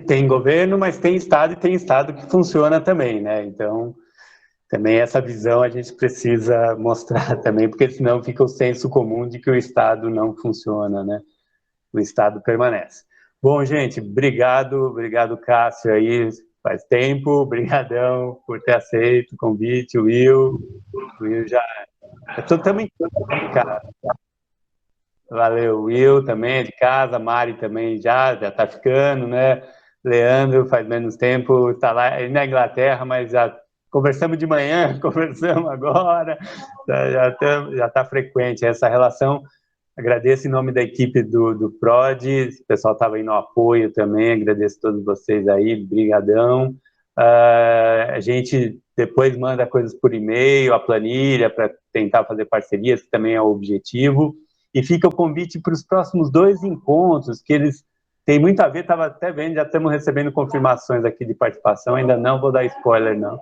Tem governo, mas tem Estado, e tem Estado que funciona também, né? Então, também essa visão a gente precisa mostrar também, porque senão fica o senso comum de que o Estado não funciona, né? O Estado permanece. Bom, gente, obrigado, Cássio, aí, faz tempo, obrigadão por ter aceito o convite, o Will já... Estamos em casa. Valeu, Will também, de casa, Mari também já está ficando, né? Leandro faz menos tempo, está lá na Inglaterra, mas já conversamos de manhã, conversamos agora, já está frequente essa relação. Agradeço em nome da equipe do PROD, o pessoal estava aí no apoio também, agradeço a todos vocês aí, brigadão. A gente depois manda coisas por e-mail, a planilha, para tentar fazer parcerias, que também é o objetivo. E fica o convite para os próximos 2 encontros, que eles têm muito a ver, estava até vendo, já estamos recebendo confirmações aqui de participação, ainda não vou dar spoiler não.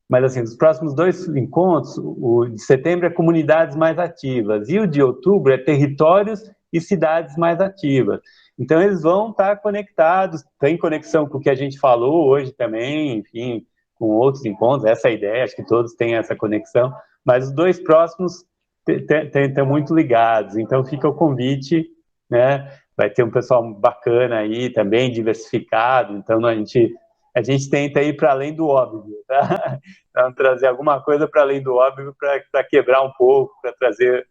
Mas, assim, os próximos 2 encontros, o de setembro é comunidades mais ativas, e o de outubro é territórios e cidades mais ativas. Então, eles vão estar conectados, tem conexão com o que a gente falou hoje também, enfim, com outros encontros, essa é a ideia, acho que todos têm essa conexão, mas os 2 próximos estão muito ligados, então fica o convite, né? Vai ter um pessoal bacana aí também, diversificado, então a gente tenta ir para além do óbvio, tá? Então, trazer alguma coisa para além do óbvio para quebrar um pouco, para trazer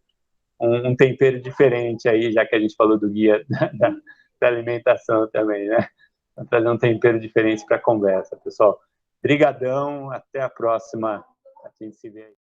um tempero diferente aí, já que a gente falou do guia da alimentação também, né? Então, trazer um tempero diferente para a conversa, pessoal. Brigadão, até a próxima, a gente se vê aí.